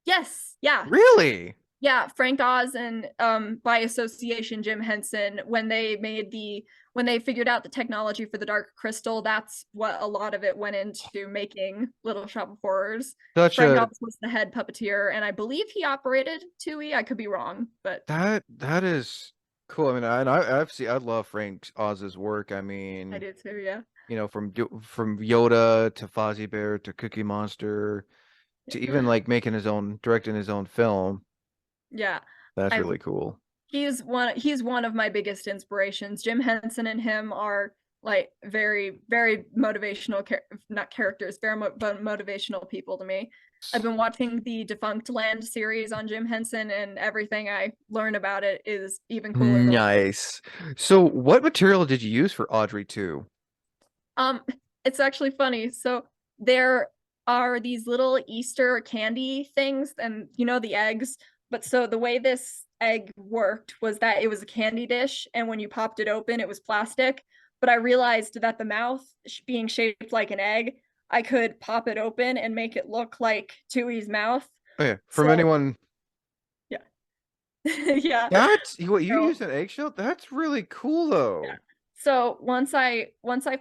Yes, yeah. Really? Yeah, Frank Oz and by association Jim Henson when they figured out the technology for the Dark Crystal, that's what a lot of it went into making Little Shop of Horrors. Such Frank a Oz was the head puppeteer, and I believe he operated Tui. I could be wrong, but that is cool. I mean, I love Frank Oz's work. I I mean, did too. Yeah, you know, from Yoda to Fozzie Bear to Cookie Monster to even like making his own directing his own film. yeah. That's I really cool. He's one of my biggest inspirations. Jim Henson and him are Like very, very motivational, not characters, very motivational people to me. I've been watching the Defunct Land series on Jim Henson, and everything I learn about it is even cooler than what the Nice. So, what material did you use for Audrey 2? um it's actually funny. So there are these little Easter candy things, and you know, the eggs. But so the way this egg worked was that it was a candy dish, and when you popped it open, it was plastic. But I realized that the mouth being shaped like an egg, I could pop it open and make it look like Tui's mouth. Oh yeah, from So anyone. yeah. Yeah. That's what you So use an eggshell? That's really cool yeah. though. So once I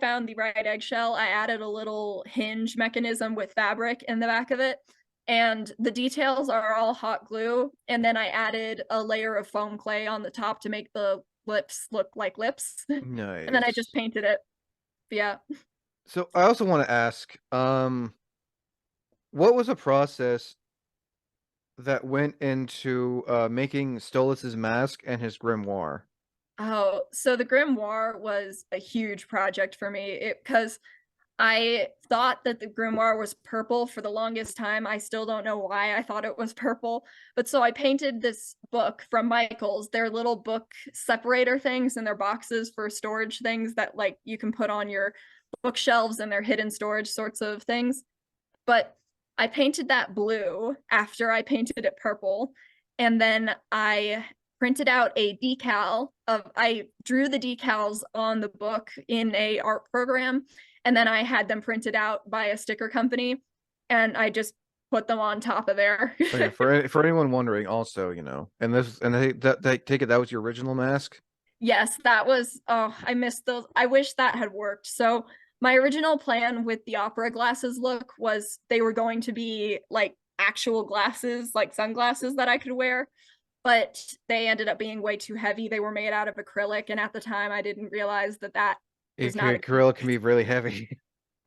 found the right eggshell, I added a little hinge mechanism with fabric in the back of it. And the details are all hot glue. And then I added a layer of foam clay on the top to make the lips look like lips. And then I just Nice. painted it. Yeah. So I also want to ask, what was a process that went into making Stolas's mask and his grimoire? Oh, so the grimoire was a huge project for me. It because I thought that the grimoire was purple for the longest time. I still don't know why I thought it was purple. But so I painted this book from Michael's, their little book separator things and their boxes for storage things that like you can put on your bookshelves and their hidden storage sorts of things. But I painted that blue after I painted it purple. And then I printed out a decal of I drew the decals on the book in a art program, and then I had them printed out by a sticker company, and I just put them on top of there. Oh yeah, for anyone wondering, also, and they take it that was your original mask. Yes, that was, oh, I missed those. I wish that had worked. So my original plan with the opera glasses look was they were going to be like actual glasses, like sunglasses that I could wear, but they ended up being way too heavy. They were made out of acrylic, and at the time I didn't realize that that was not a Gorilla can be really heavy.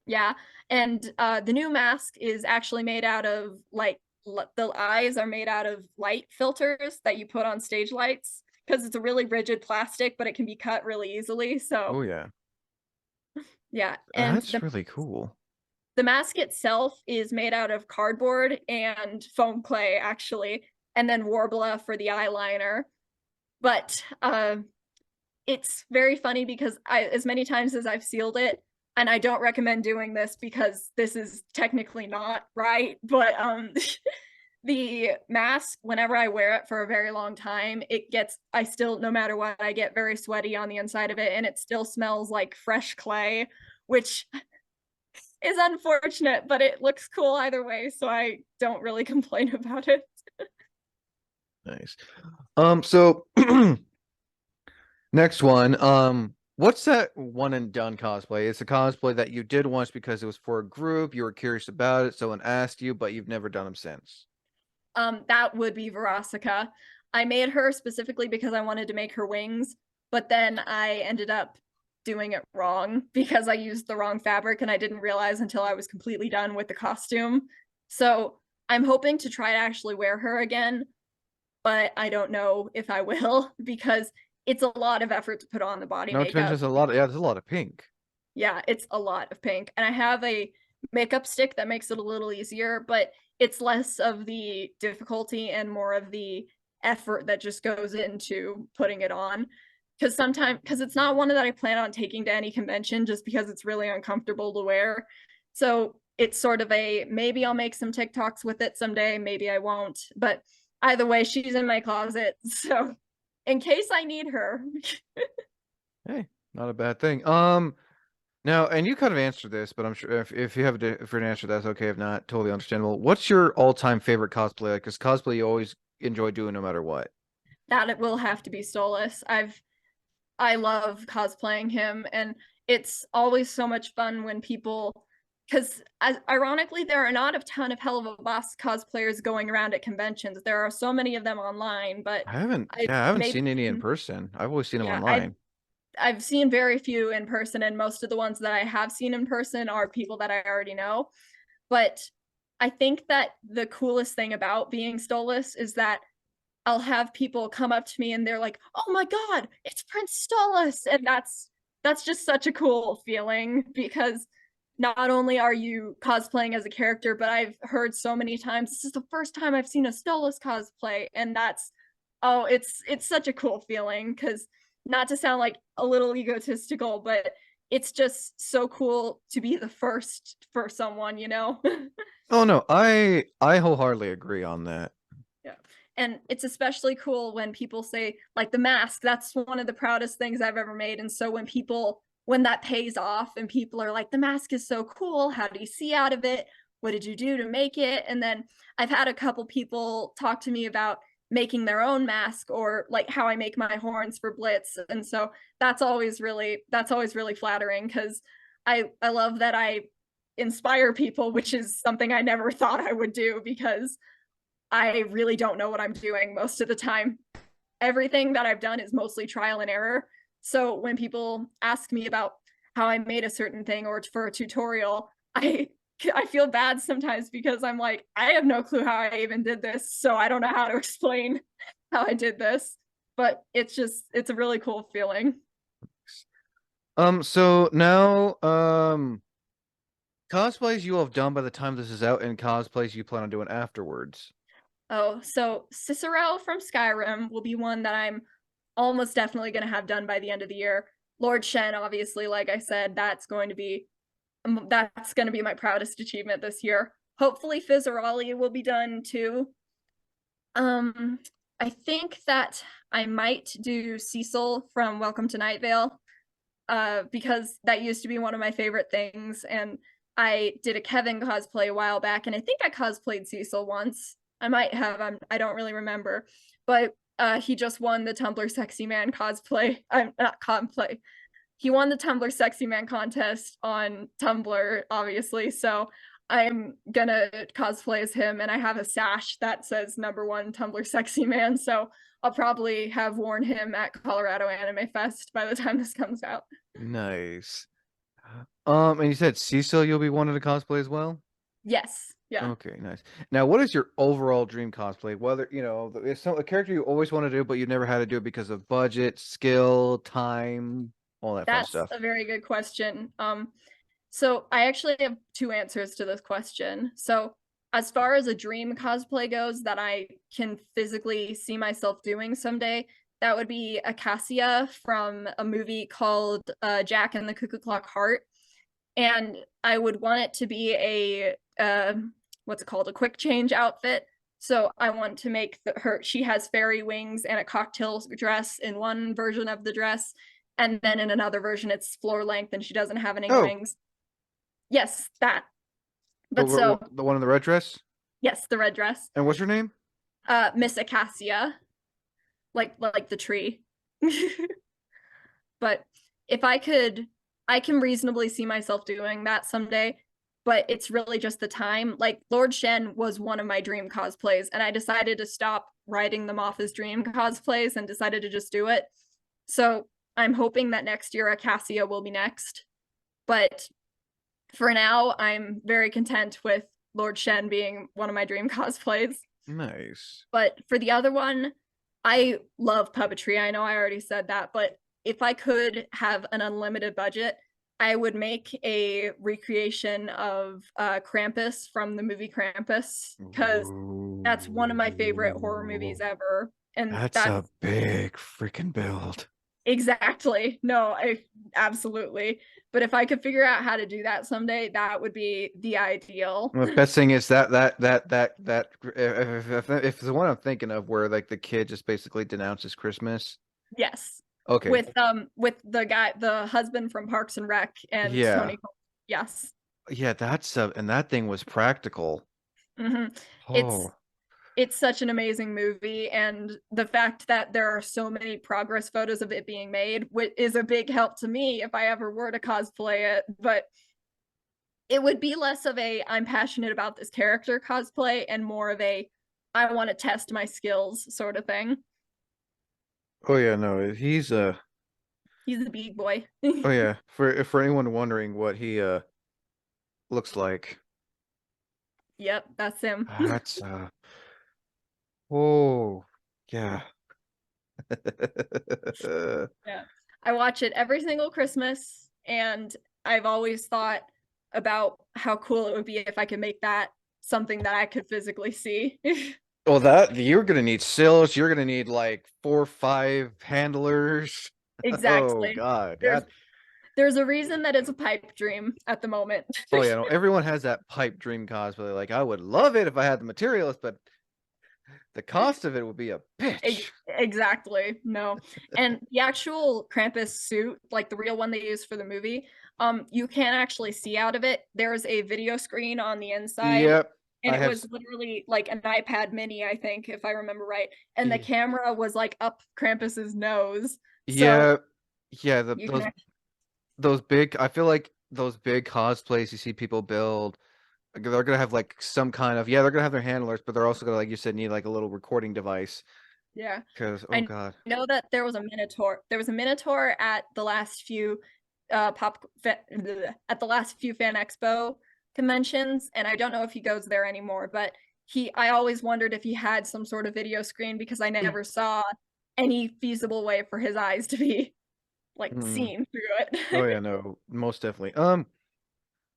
yeah. And the new mask is actually made out of like the eyes are made out of light filters that you put on stage lights because it's a really rigid plastic, but it can be cut really easily. Oh So yeah, yeah, and that's really cool. the mask itself is made out of cardboard and foam clay actually, and then Warbler for the eyeliner. But it's very funny because as many times as I've sealed it, and I don't recommend doing this because this is technically not right, but the mask, whenever I wear it for a very long time, I still, no matter what, I get very sweaty on the inside of it, and it still smells like fresh clay, which is unfortunate, but it looks cool either way, so I don't really complain about it. Nice. So next one. What's that one and done cosplay? It's a cosplay that you did once because it was for a group, you were curious about it, someone asked you, but you've never done them since. That would be Verosika. I made her specifically because I wanted to make her wings, but then I ended up doing it wrong because I used the wrong fabric and I didn't realize until I was completely done with the costume. So I'm hoping to try to actually wear her again, but I don't know if I will because it's a lot of effort to put on the body Not to mention makeup. there's a lot there's a lot of pink. Yeah, it's a lot of pink. And I have a makeup stick that makes it a little easier, but it's less of the difficulty and more of the effort that just goes into putting it on. Because it's not one that I plan on taking to any convention just because it's really uncomfortable to wear. So it's sort of a maybe I'll make some TikToks with it someday, maybe I won't. But either way, she's in my closet. So in case I need her. Hey, not a bad thing. Now, and you kind of answered this, but I'm sure if you have a different answer, that's okay. If not, totally understandable. What's your all-time favorite cosplay? Because cosplay you always enjoy doing no matter what. That it will have to be Stolas. I love cosplaying him, and it's always so much fun when people, because ironically there are not a ton of Hell of a Boss cosplayers going around at conventions. There are so many of them online, but I I haven't maybe seen any in person. I've always seen them yeah, online. I've seen very few in person, and most of the ones that I have seen in person are people that I already know. But I think that the coolest thing about being Stolas is that I'll have people come up to me and they're like, "Oh my God, it's Prince Stolas," and that's just such a cool feeling because not only are you cosplaying as a character, but I've heard so many times this is the first time I've seen a Stolas cosplay, and that's oh, it's such a cool feeling because not to sound like a little egotistical, but it's just so cool to be the first for someone, you know? Oh no, I wholeheartedly agree on that. Yeah. And it's especially cool when people say, like, the mask, that's one of the proudest things I've ever made. And so when that pays off and people are like, the mask is so cool. How do you see out of it? What did you do to make it? And then I've had a couple people talk to me about making their own mask or like how I make my horns for Blitz. And so that's always really flattering because I love that I inspire people, which is something I never thought I would do because I really don't know what I'm doing most of the time. Everything that I've done is mostly trial and error. So when people ask me about how I made a certain thing or for a tutorial, I feel bad sometimes because I'm like, I have no clue how I even did this, so I don't know how to explain how I did this. But it's a really cool feeling. So now, cosplays you will have done by the time this is out, and cosplays you plan on doing afterwards. Oh, so Cicero from Skyrim will be one that I'm almost definitely going to have done by the end of the year. Lord Shen, obviously, like I said, that's going to be my proudest achievement this year. Hopefully, Fizzerali will be done too. Um, I think that I might do Cecil from Welcome to Night Vale, because that used to be one of my favorite things, and I did a Kevin cosplay a while back, and I think I cosplayed Cecil once. I might have. I don't really remember, but he just won the Tumblr Sexy Man cosplay. I'm not cosplay. He won the Tumblr Sexy Man contest on Tumblr, obviously. So I'm gonna cosplay as him, and I have a sash that says #1 Tumblr Sexy Man. So I'll probably have worn him at Colorado Anime Fest by the time this comes out. Nice. And you said Cecil you'll be wanting to cosplay as well? Yes, yeah. Okay, nice. Now, what is your overall dream cosplay? Whether, you know, it's some a character you always want to do, but you never had to do it because of budget, skill, time, all that fun That's stuff. a very good question. So I actually have two answers to this question. So as far as a dream cosplay goes that I can physically see myself doing someday, that would be Acacia from a movie called Jack and the Cuckoo Clock Heart. And I would want it to be a what's it called, a quick change outfit. So I want to make her, she has fairy wings and a cocktail dress in one version of the dress, and then in another version it's floor length and she doesn't have any Oh, wings. Yes, that. But so the one in the red dress? yes, the red dress. And what's her name? Miss Acacia, like the tree. But if I could, I can reasonably see myself doing that someday, but it's really just the time. Like Lord Shen was one of my dream cosplays, and I decided to stop writing them off as dream cosplays and decided to just do it. So I'm hoping that next year Acacia will be next. But for now, I'm very content with Lord Shen being one of my dream cosplays. Nice. But for the other one, I love puppetry. I know I already said that, but if I could have an unlimited budget, I would make a recreation of Krampus from the movie Krampus because that's one of my favorite horror movies Ooh, ever. And that's that's a big freaking build. exactly, no, I absolutely. But if I could figure out how to do that someday, that would be the ideal. The best thing is that if the one I'm thinking of where like the kid just basically denounces Christmas. Yes. Okay, With the husband from Parks and Rec and yeah, Tony Cole. Yes. yeah, that's and that thing was practical. Hmm. It's Oh, it's such an amazing movie, and the fact that there are so many progress photos of it being made is a big help to me if I ever were to cosplay it. But it would be less of a I'm passionate about this character cosplay and more of a I want to test my skills sort of thing. oh yeah, no, he's He's a big boy. oh yeah, for anyone wondering what he looks like, Yep, that's him. that's oh yeah. Yeah. I watch it every single Christmas, and I've always thought about how cool it would be if I could make that something that I could physically see. Well, that you're gonna need sills. You're gonna need like 4 or 5 handlers. Oh Exactly. God, There's that. there's a reason that it's a pipe dream at the moment. Oh yeah, no. Everyone has that pipe dream cosplay. Like, I would love it if I had the materials, but the cost of it would be a bitch. Exactly. No. And the actual Krampus suit, like the real one they use for the movie, you can't actually see out of it. There's a video screen on the inside, Yep, and I it have. was literally like an iPad mini, I think, if I remember right. And the Y- camera was like up Krampus's nose. So Yeah, yeah. you can Those big. I feel like those big cosplays you see people build. They're gonna have like some kind of, yeah. They're gonna have their handlers, but they're also gonna, like you said, need like a little recording device. yeah. Because oh I God. know that there was a Minotaur. There was a Minotaur at the last few at the last few Fan Expo conventions, and I don't know if he goes there anymore, but I always wondered if he had some sort of video screen because I never saw any feasible way for his eyes to be like Mm. seen through Oh it. yeah, no, most definitely.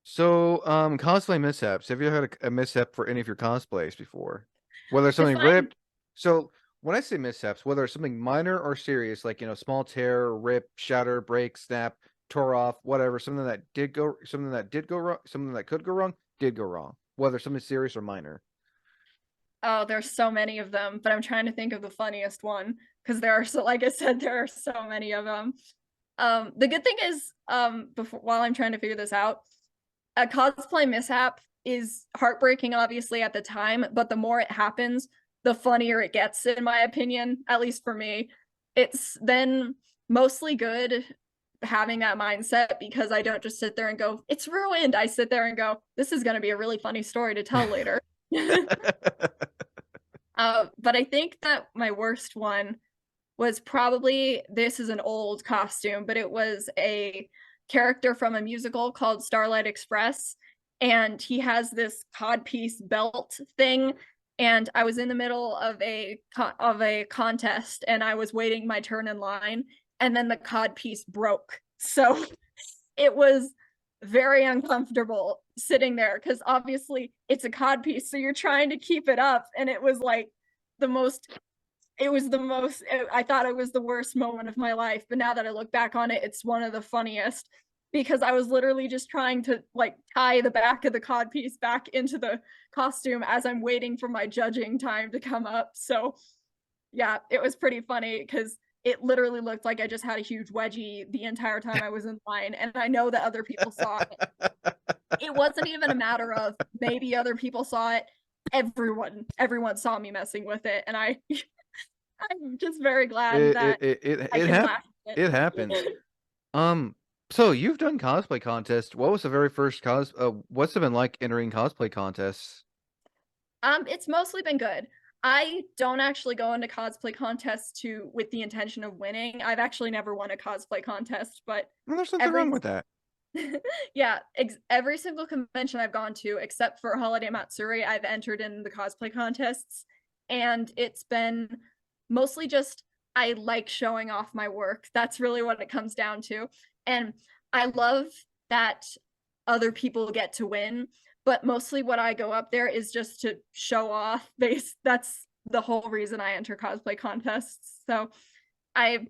Cosplay mishaps. Have you had a mishap for any of your cosplays before? Whether something Define ripped. So when I say mishaps, whether it's something minor or serious, like small tear, rip, shatter, break, snap, tore off, whatever, something that did go wrong, something that could go wrong, did go wrong. Whether something serious or minor. Oh, there's so many of them, but I'm trying to think of the funniest one because there are so like I said, there are so many of them. The good thing is, before while I'm trying to figure this out, a cosplay mishap is heartbreaking, obviously, at the time, but the more it happens, the funnier it gets, in my opinion, at least for me. It's then mostly good having that mindset because I don't just sit there and go, it's ruined. I sit there and go, this is going to be a really funny story to tell later. But I think that my worst one was probably this is an old costume, but it was a character from a musical called Starlight Express. And he has this codpiece belt thing. And I was in the middle of a contest and I was waiting my turn in line. And then the codpiece broke. So it was very uncomfortable sitting there because obviously it's a codpiece. So you're trying to keep it up. And it was like the most I thought it was the worst moment of my life, but now that I look back on it, it's one of the funniest because I was literally just trying to like tie the back of the cod piece back into the costume as I'm waiting for my judging time to come up. So yeah, it was pretty funny because it literally looked like I just had a huge wedgie the entire time I was in line, and I know that other people saw it. It wasn't even a matter of maybe other people saw it. Everyone saw me messing with it, and I'm just very glad It that it it it, I it can hap laugh at it happens. it. So you've done cosplay contests. What was the very first what's it been like entering cosplay contests? It's mostly been good. I don't actually go into cosplay contests to with the intention of winning. I've actually never won a cosplay contest, but Well, there's nothing every wrong with that. yeah, every single convention I've gone to, except for Holiday Matsuri, I've entered in the cosplay contests, and it's been mostly just I like showing off my work. That's really what it comes down to, and I love that other people get to win. But mostly, what I go up there is just to show off. That's the whole reason I enter cosplay contests. So I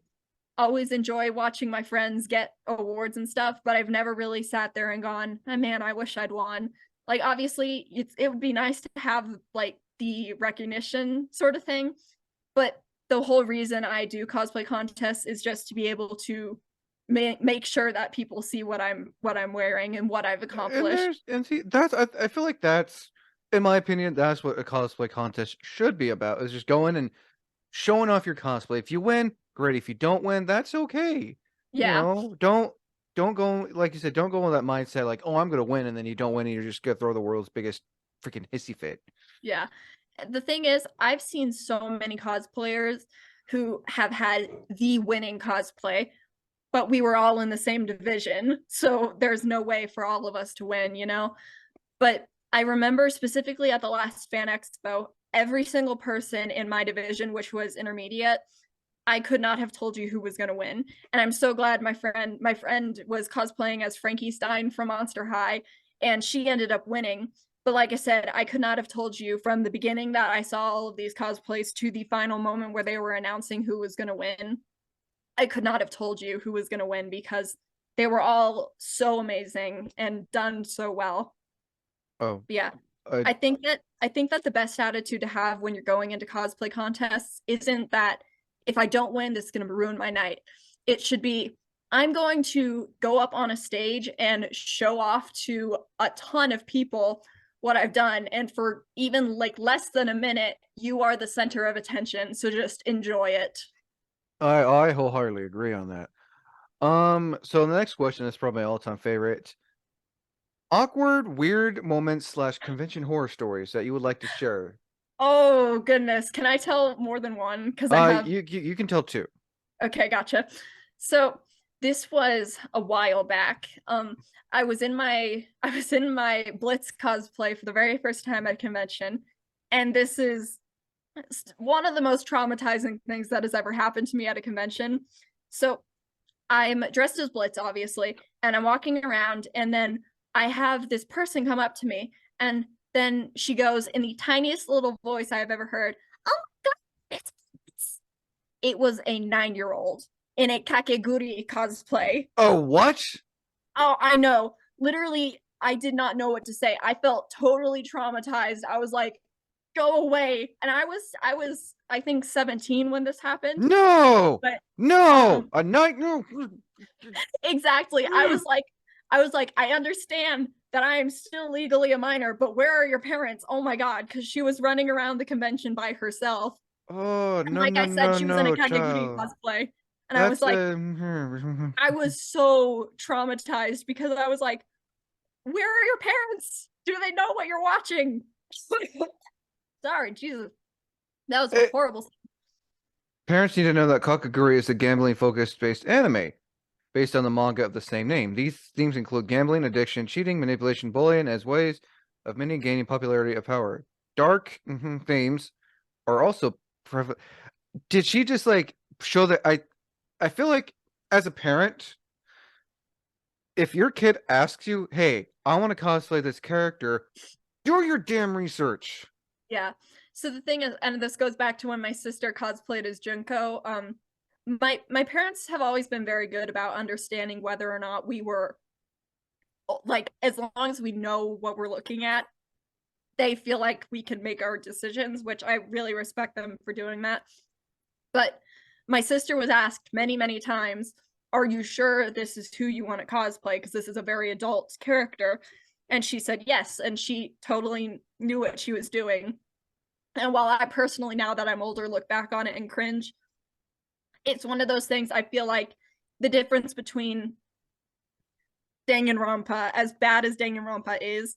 always enjoy watching my friends get awards and stuff, but I've never really sat there and gone, oh, man, I wish I'd won. Like, obviously, it would be nice to have like the recognition sort of thing, but the whole reason I do cosplay contests is just to be able to make sure that people see what I'm wearing and what I've And accomplished. there's and see that's I feel like that's, in my opinion, that's what a cosplay contest should be about, is just going and showing off your cosplay. If you win, great. If you don't win, that's okay. Yeah, Don't go, like you said, don't go with that mindset like, oh, I'm gonna win, and then you don't win and you're just gonna throw the world's biggest freaking hissy fit. yeah. The thing is, I've seen so many cosplayers who have had the winning cosplay, but we were all in the same division. So there's no way for all of us to win, you know? But I remember specifically at the last Fan Expo, every single person in my division, which was intermediate, I could not have told you who was going to win. And I'm so glad my friend was cosplaying as Frankie Stein from Monster High, and she ended up winning. But like I said, I could not have told you from the beginning that I saw all of these cosplays to the final moment where they were announcing who was going to win. I could not have told you who was going to win because they were all so amazing and done so well. Oh, But yeah, I I think that the best attitude to have when you're going into cosplay contests isn't that if I don't win, this is going to ruin my night. It should be I'm going to go up on a stage and show off to a ton of people what I've done, and for even like less than a minute, you are the center of attention. So just enjoy it. I wholeheartedly agree on that. So the next question is probably my all-time favorite. Awkward, weird moments slash convention horror stories that you would like to share. Oh goodness, can I tell more than one? Because I have You can tell two. Okay, gotcha. So this was a while back. I was in my Blitz cosplay for the very first time at a convention, and this is one of the most traumatizing things that has ever happened to me at a convention. So I'm dressed as Blitz, obviously, and I'm walking around, and then I have this person come up to me, and then she goes in the tiniest little voice I've ever heard, "Oh my God, it's it was a 9 year old in a kakeguri cosplay. Oh, what? Oh, I know. Literally, I did not know what to say. I felt totally traumatized. I was like, go away. And I think 17 when this happened. No, But no, a night. No. exactly. I was like, I understand that I am still legally a minor, but where are your parents? Oh my God, because she was running around the convention by herself. Oh, And no, like no, I said, no, she was in a no, kakeguri child. cosplay. And I was That's like, I was so traumatized because I was like, where are your parents? Do they know what you're watching? Sorry, Jesus. That was a eh, horrible. Parents need to know that Kakaguri is a gambling focused based anime based on the manga of the same name. These themes include gambling, addiction, cheating, manipulation, bullying as ways of many gaining popularity of power. Dark themes are also prevalent. Did she just like show that I feel like as a parent, if your kid asks you, "Hey, I want to cosplay this character," do your damn research. Yeah. So the thing is, and this goes back to when my sister cosplayed as Junko. My parents have always been very good about understanding whether or not we were like, as long as we know what we're looking at, they feel like we can make our decisions, which I really respect them for doing that. But my sister was asked many, many times, are you sure this is who you want to cosplay? Because this is a very adult character. And she said yes. And she totally knew what she was doing. And while I personally, now that I'm older, look back on it and cringe, it's one of those things I feel like the difference between Danganronpa, as bad as Danganronpa is,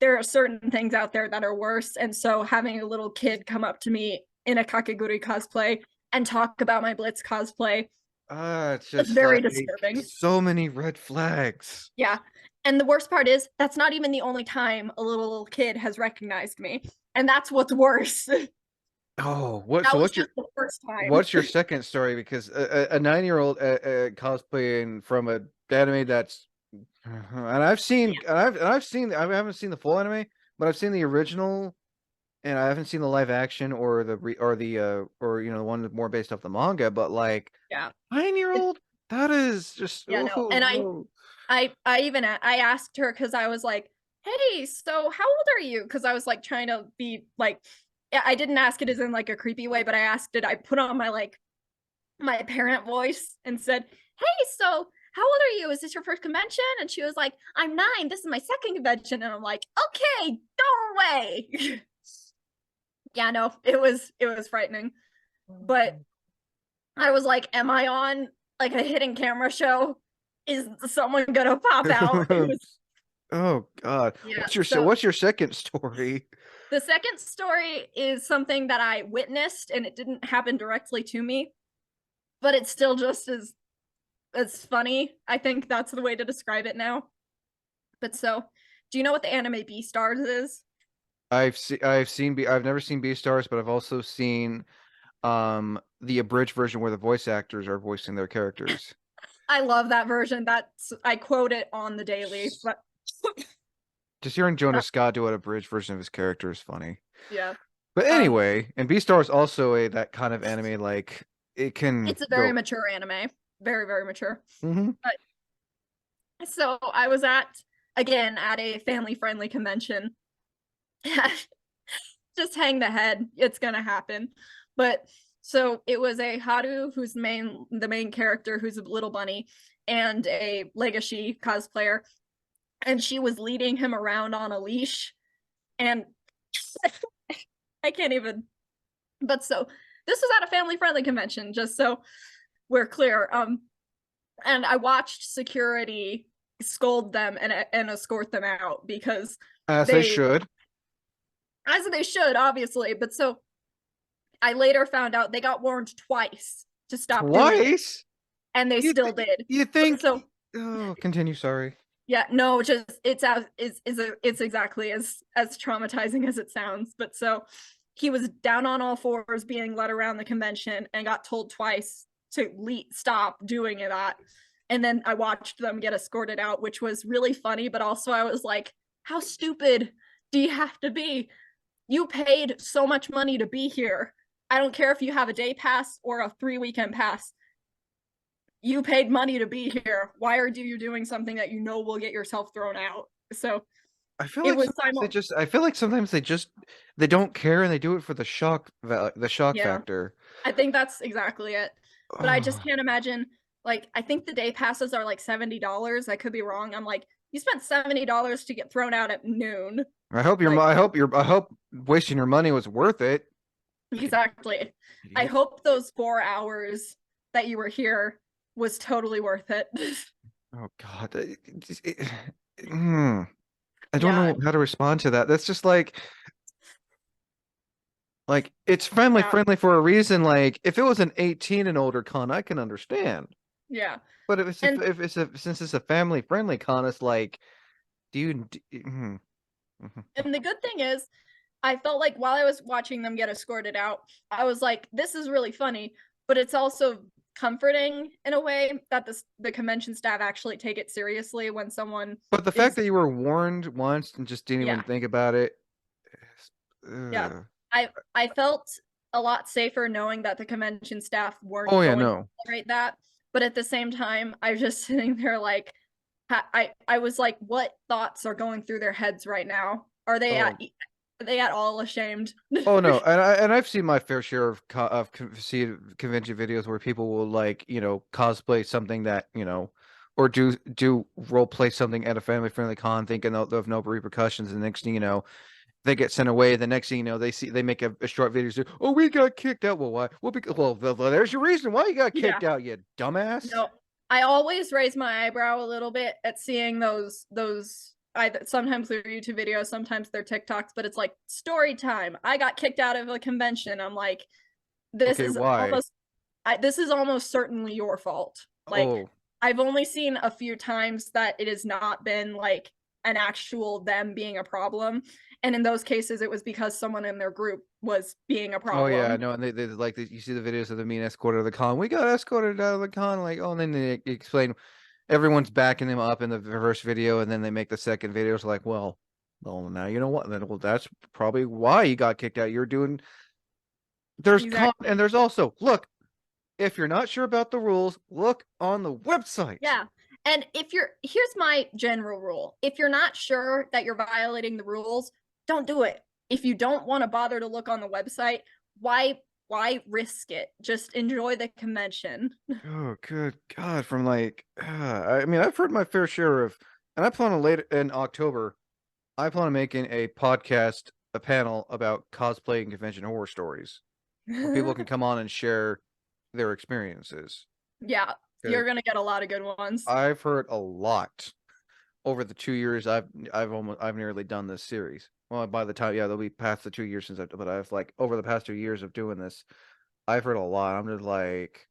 there are certain things out there that are worse. And so having a little kid come up to me in a Kakeguri cosplay and talk about my Blitz cosplay It's was just very like disturbing. so many red flags. Yeah. And the worst part is that's not even the only time a little kid has recognized me. And that's what's worse. That Oh, what? So was just the first time. what's your second story? Because a 9-year-old cosplaying from a anime that's and I've seen I haven't seen the full anime, but I've seen the original, and I haven't seen the live action or or the one more based off the manga. But like Yeah. 9-year-old, that is just Yeah, no. And I asked her because I was like, hey, so how old are you? Because I was like trying to be like, yeah, I didn't ask it as in like a creepy way, but I asked it, I put on my like my parent voice and said, hey, so how old are you? Is this your first convention? And she was like, I'm 9. This is my second convention. And I'm like, okay, go away. Yeah, no, it was frightening. But I was like, am I on like a hidden camera show? Is someone gonna pop out? It was Oh God, Yeah. what's your second story? The second story is something that I witnessed and it didn't happen directly to me, but it's still just as funny. I think that's the way to describe it now. But so, do you know what the anime Beastars is? I've never seen Beastars, but I've also seen the abridged version where the voice actors are voicing their characters. I love that version. That's I quote it on the daily. But Just hearing Jonas Scott do an abridged version of his character is funny. yeah. But Um, anyway, and Beastar is also a that kind of anime like it can it's a very go. mature anime. Very, very mature. Hmm. But so I was at a family friendly convention. Just hang the head. It's gonna happen. But so it was a Haru who's the main character who's a little bunny and a Legacy cosplayer. And she was leading him around on a leash. And I can't even but so this was at a family friendly convention, just so we're clear. And I watched security scold them and escort them out because As they they, should. as they should, obviously. But so I later found out they got warned twice to stop doing it, Twice? and they You still th did. you think So oh, continue, sorry. yeah, no, just it's exactly as traumatizing as it sounds. But so he was down on all fours being led around the convention and got told twice to stop doing that. And then I watched them get escorted out, which was really funny, but also I was like, how stupid do you have to be? You paid so much money to be here. I don't care if you have a day pass or a 3 weekend pass. You paid money to be here. Why are you doing something that you know will get yourself thrown out? So I feel it like was sometimes they just I feel like sometimes they don't care and they do it for the shock yeah, factor. I think that's exactly it. But I just Ugh. can't imagine, like, I think the day passes are like $70. I could be wrong. I'm like, you spent $70 to get thrown out at noon. Like, I hope wasting your money was worth it. Fucking exactly. I idiots. hope those 4 hours that you were here was totally worth it. Oh God. Hmm. I don't Yeah, know how to respond to that. That's just like it's family yeah, friendly for a reason. Like if it was an 18 and older con, I can understand. yeah. But And if it's a since it's a family friendly con, it's like, do you? and the good thing is I felt like while I was watching them get escorted out, I was like, this is really funny, but it's also comforting in a way that the convention staff actually take it seriously when someone But the fact is, that you were warned once and just didn't even yeah, think about it. yeah. Ugh. I felt a lot safer knowing that the convention staff weren't Oh yeah, going to no. tolerate that. But at the same time, I was just sitting there like, I was like, what thoughts are going through their heads right now? Oh, Are they at all ashamed? oh no. And I've seen my fair share of convention videos where people will like cosplay something that or do role play something at a family friendly con, thinking they'll have no repercussions. And the next thing you know, they get sent away. The next thing you know, they make a short video. Say, oh, we got kicked out. Well, why? Well, because there's your reason why you got Yeah. kicked out, you dumbass. No, I always raise my eyebrow a little bit at seeing those either sometimes they're YouTube videos, sometimes they're TikToks, but it's like story time. I got kicked out of a convention. I'm like, this Okay, is why? almost this is almost certainly your fault. Like Oh, I've only seen a few times that it has not been like an actual them being a problem. And in those cases, it was because someone in their group was being a oh yeah, problem. no, and they like you see the videos of them being escorted to the con. We got escorted out of the con, like oh, and then they explain everyone's backing them up in the first video, and then they make the second video. It's like, well, now you know what? Then well, that's probably why you got kicked out. You're doing there's con Exactly. and there's also look. If you're not sure about the rules, look on the website. Yeah. And here's my general rule. If you're not sure that you're violating the rules, don't do it. If you don't want to bother to look on the website, why risk it? Just enjoy the convention. Oh, good God! From like, I mean, I've heard my fair share of, and I plan on later in October. I plan on making a podcast, a panel about cosplay and convention horror stories, where people can come on and share their experiences. Yeah, 'Cause you're going to get a lot of good ones. I've heard a lot over the 2 years I've nearly done this series. Well, by the time they'll be past the 2 years since but I've like over the past 2 years of doing this, I've heard a lot. I'm just like,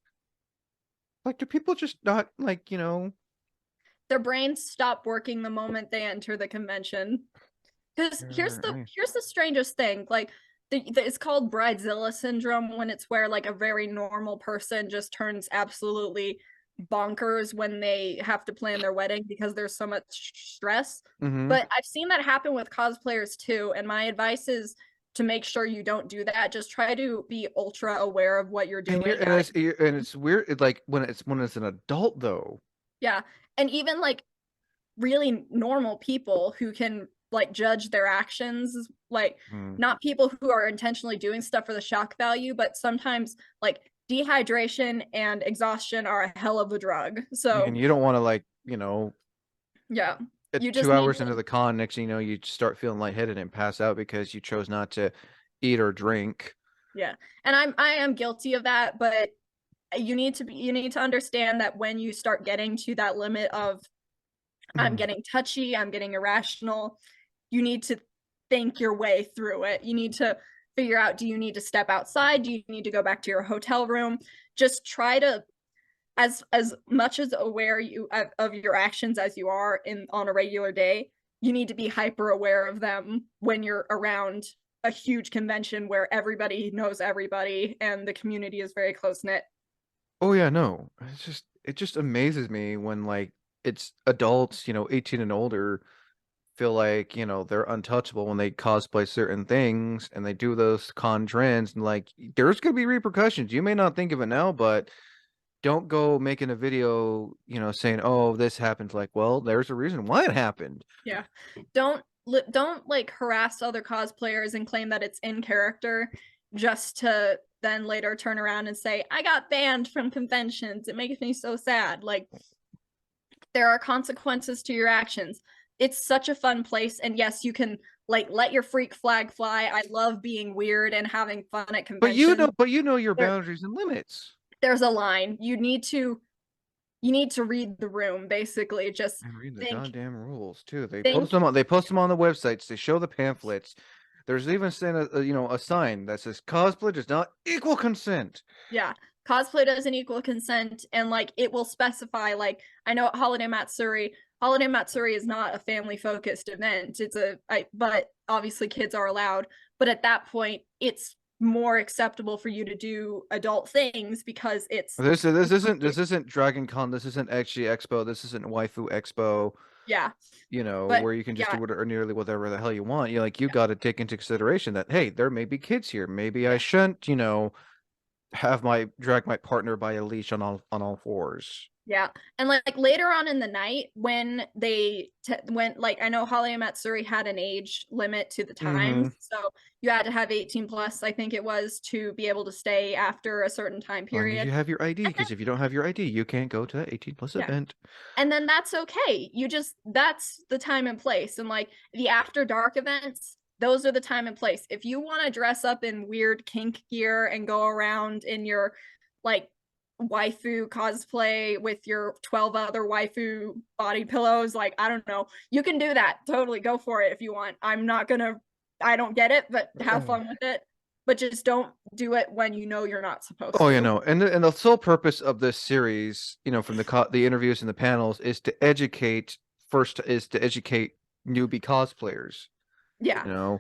do people just not like Their brains stop working the moment they enter the convention. Because I mean, here's the strangest thing. Like it's called bridezilla syndrome, when it's where like a very normal person just turns absolutely bonkers when they have to plan their wedding because there's so much stress. Mm-hmm. But I've seen that happen with cosplayers too, and my advice is to make sure you don't do that. Just try to be ultra aware of what you're And doing. At it's weird, like when it's an adult though. Yeah, and even like really normal people who can like judge their actions, like Mm. not people who are intentionally doing stuff for the shock value, but sometimes like dehydration and exhaustion are a hell of a drug. And So you don't want to yeah, at you just two need hours into to, the con, next thing you know, you start feeling lightheaded and pass out because you chose not to eat or drink. yeah. And I am guilty of that, but you need to understand that when you start getting to that limit of I'm getting touchy, I'm getting irrational, you need to think your way through it. You need to figure out, do you need to step outside? Do you need to go back to your hotel room? Just try to, as much as aware you of your actions as you are in on a regular day, you need to be hyper aware of them when you're around a huge convention where everybody knows everybody and the community is very close knit. Oh yeah, no. It just amazes me when like it's adults, 18 and older feel like, they're untouchable when they cosplay certain things and they do those con trends and like there's gonna be repercussions. You may not think of it now, but don't go making a video, saying, "Oh, this happened." Like, well, there's a reason why it happened. Yeah. Don't don't like harass other cosplayers and claim that it's in character just to then later turn around and say, "I got banned from conventions. It makes me so sad." Like there are consequences to your actions. It's such a fun place, and yes, you can like let your freak flag fly. I love being weird and having fun at conventions. But you know your There boundaries and limits. there's a line. You need to read the room basically. Just And read the think goddamn rules too. think They post them on the websites. They show the pamphlets. There's even saying a sign that says cosplay does not equal consent. Yeah, cosplay doesn't equal consent, and like it will specify. Like I know at Holiday Matsuri is not a family focused event. But obviously kids are allowed. But at that point, it's more acceptable for you to do adult things because it's This isn't Dragon Con. This isn't Exi Expo. This isn't Waifu Expo. yeah. But Where you can just do yeah, whatever, nearly whatever the hell you want. You yeah, got to take into consideration that hey, there may be kids here. Maybe I yeah. shouldn't, have my drag my partner by a leash on all fours. Yeah. And like later on in the night when when like I know Holiday Matsuri had an age limit to the Mm-hmm. times. So you had to have 18 plus, I think it was, to be able to stay after a certain time As long as period. you have your ID, And then because if you don't have your ID, you can't go to that 18 plus yeah. event. And then that's okay. You just that's the time and place. And like the after dark events, those are the time and place. If you want to dress up in weird kink gear and go around in your like waifu cosplay with your 12 other waifu body pillows, like I don't know, you can do that. Totally go for it if you want. I don't get it, but have fun with it. But just don't do it when you know you're not supposed Oh, to. and the sole purpose of this series, from the interviews and the panels, is to educate newbie cosplayers. Yeah. You know,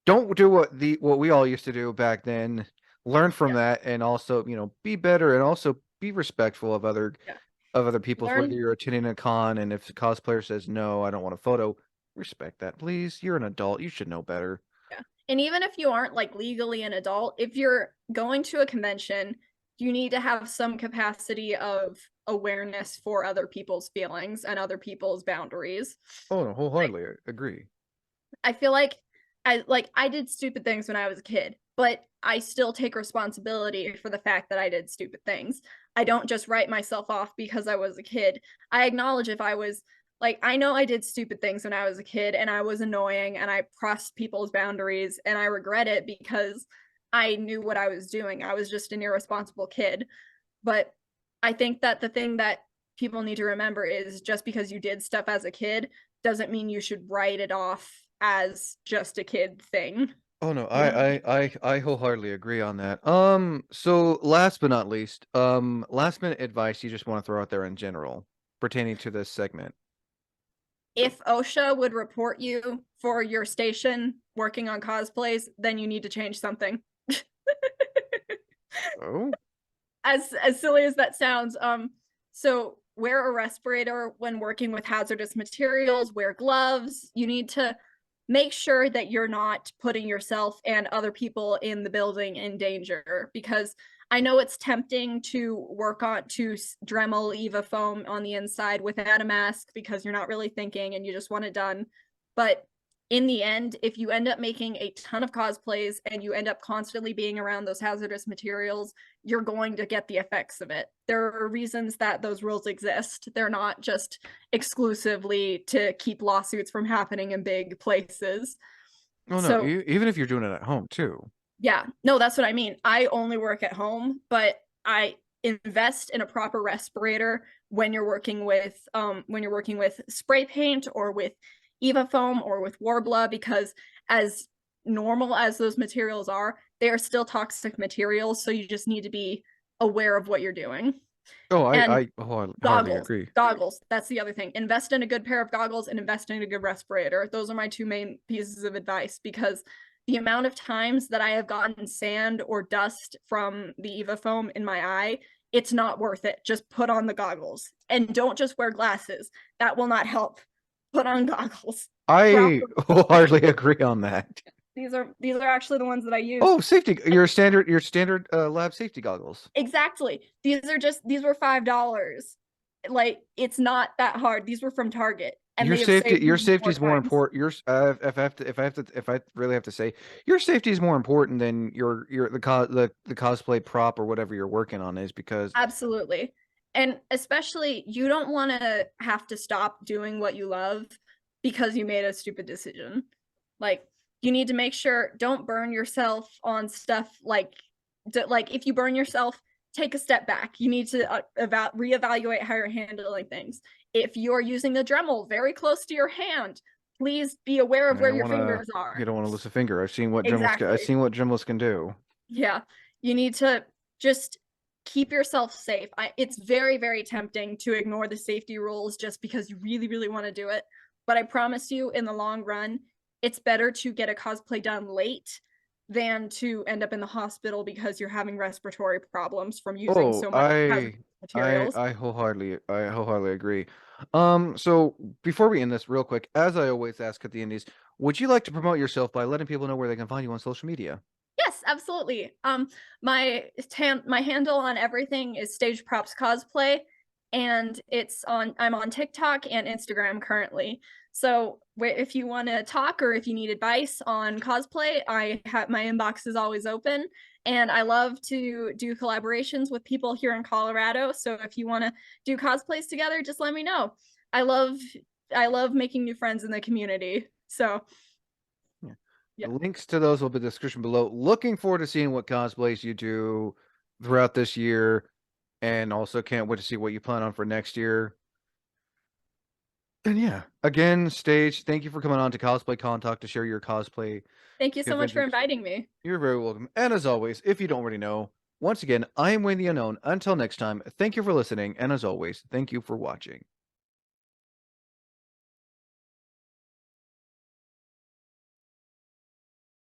don't do what we all used to do back then. Learn from Yeah. that, and also be better, and also be respectful Yeah. of other people's. Whether Learn you're attending a con, and if the cosplayer says no, I don't want a photo, respect that, please. You're an adult. You should know better. Yeah. And even if you aren't like legally an adult, if you're going to a convention, you need to have some capacity of awareness for other people's feelings and other people's boundaries. Oh no, Like wholeheartedly agree. I feel like I did stupid things when I was a kid, but I still take responsibility for the fact that I did stupid things. I don't just write myself off because I was a kid. I acknowledge if I was like I know I did stupid things when I was a kid and I was annoying and I crossed people's boundaries and I regret it because I knew what I was doing. I was just an irresponsible kid. But I think that the thing that people need to remember is just because you did stuff as a kid doesn't mean you should write it off as just a kid thing. Oh no, You know? I wholeheartedly agree on that. So last but not least, last minute advice you just want to throw out there in general pertaining to this segment. if OSHA would report you for your station working on cosplays, then you need to change something. Oh, As silly as that sounds, so wear a respirator when working with hazardous materials, wear gloves. You need to make sure that you're not putting yourself and other people in the building in danger, because I know it's tempting to work on to Dremel Eva foam on the inside without a mask because you're not really thinking and you just want it done. But in the end, if you end up making a ton of cosplays and you end up constantly being around those hazardous materials, you're going to get the effects of it. There are reasons that those rules exist. They're not just exclusively to keep lawsuits from happening in big places. oh no, So, even if you're doing it at home too. yeah, no, that's what I mean. I only work at home, but I invest in a proper respirator when you're working with spray paint or with Eva foam or with Warbler, because as normal as those materials are, they are still toxic materials, so you just need to be aware of what you're doing. Oh, And I hardly goggles, agree. goggles, that's the other thing. Invest in a good pair of goggles and invest in a good respirator. Those are my two main pieces of advice, because the amount of times that I have gotten sand or dust from the Eva foam in my eye, it's not worth it. Just put on the goggles and don't just wear glasses. That will not help. Put on goggles. I Proper. wholeheartedly agree on that. These are actually the ones that I use. Oh, safety, your standard lab safety goggles. Exactly. These were $5. Like, it's not that hard. These were from Target and they have saved Your me safety more is more times. important. If I really have to say, your safety is more important than the cosplay prop or whatever you're working on is, because Absolutely. And especially, you don't want to have to stop doing what you love because you made a stupid decision. Like, you need to make sure, don't burn yourself on stuff like if you burn yourself, take a step back. You need to reevaluate how you're handling things. If you're using the Dremel very close to your hand, please be aware of where your fingers you are. don't want to lose a finger. I've Exactly. seen what Dremels can do. Yeah, you need to just keep yourself safe. It's very, very tempting to ignore the safety rules just because you really, really want to do it. But I promise you, in the long run, it's better to get a cosplay done late than to end up in the hospital because you're having respiratory problems from using Oh, so much materials. I wholeheartedly agree. So before we end this real quick, as I always ask at the indies, would you like to promote yourself by letting people know where they can find you on social media? Yes, absolutely. My handle on everything is Stage Props Cosplay, and I'm on TikTok and Instagram currently. So if you want to talk or if you need advice on cosplay, I have my inbox is always open, and I love to do collaborations with people here in Colorado. So if you want to do cosplays together, just let me know. I love I love making new friends in the community. So Yeah. yeah. The links to those will be in the description below. Looking forward to seeing what cosplays you do throughout this year, and also can't wait to see what you plan on for next year. And yeah, again, Stage, thank you for coming on to Cosplay Con Talk to share your cosplay Thank you so much for convention. inviting me. You're very welcome. And as always, if you don't already know, once again, I am Wayne the Unknown. Until next time, thank you for listening. And as always, thank you for watching.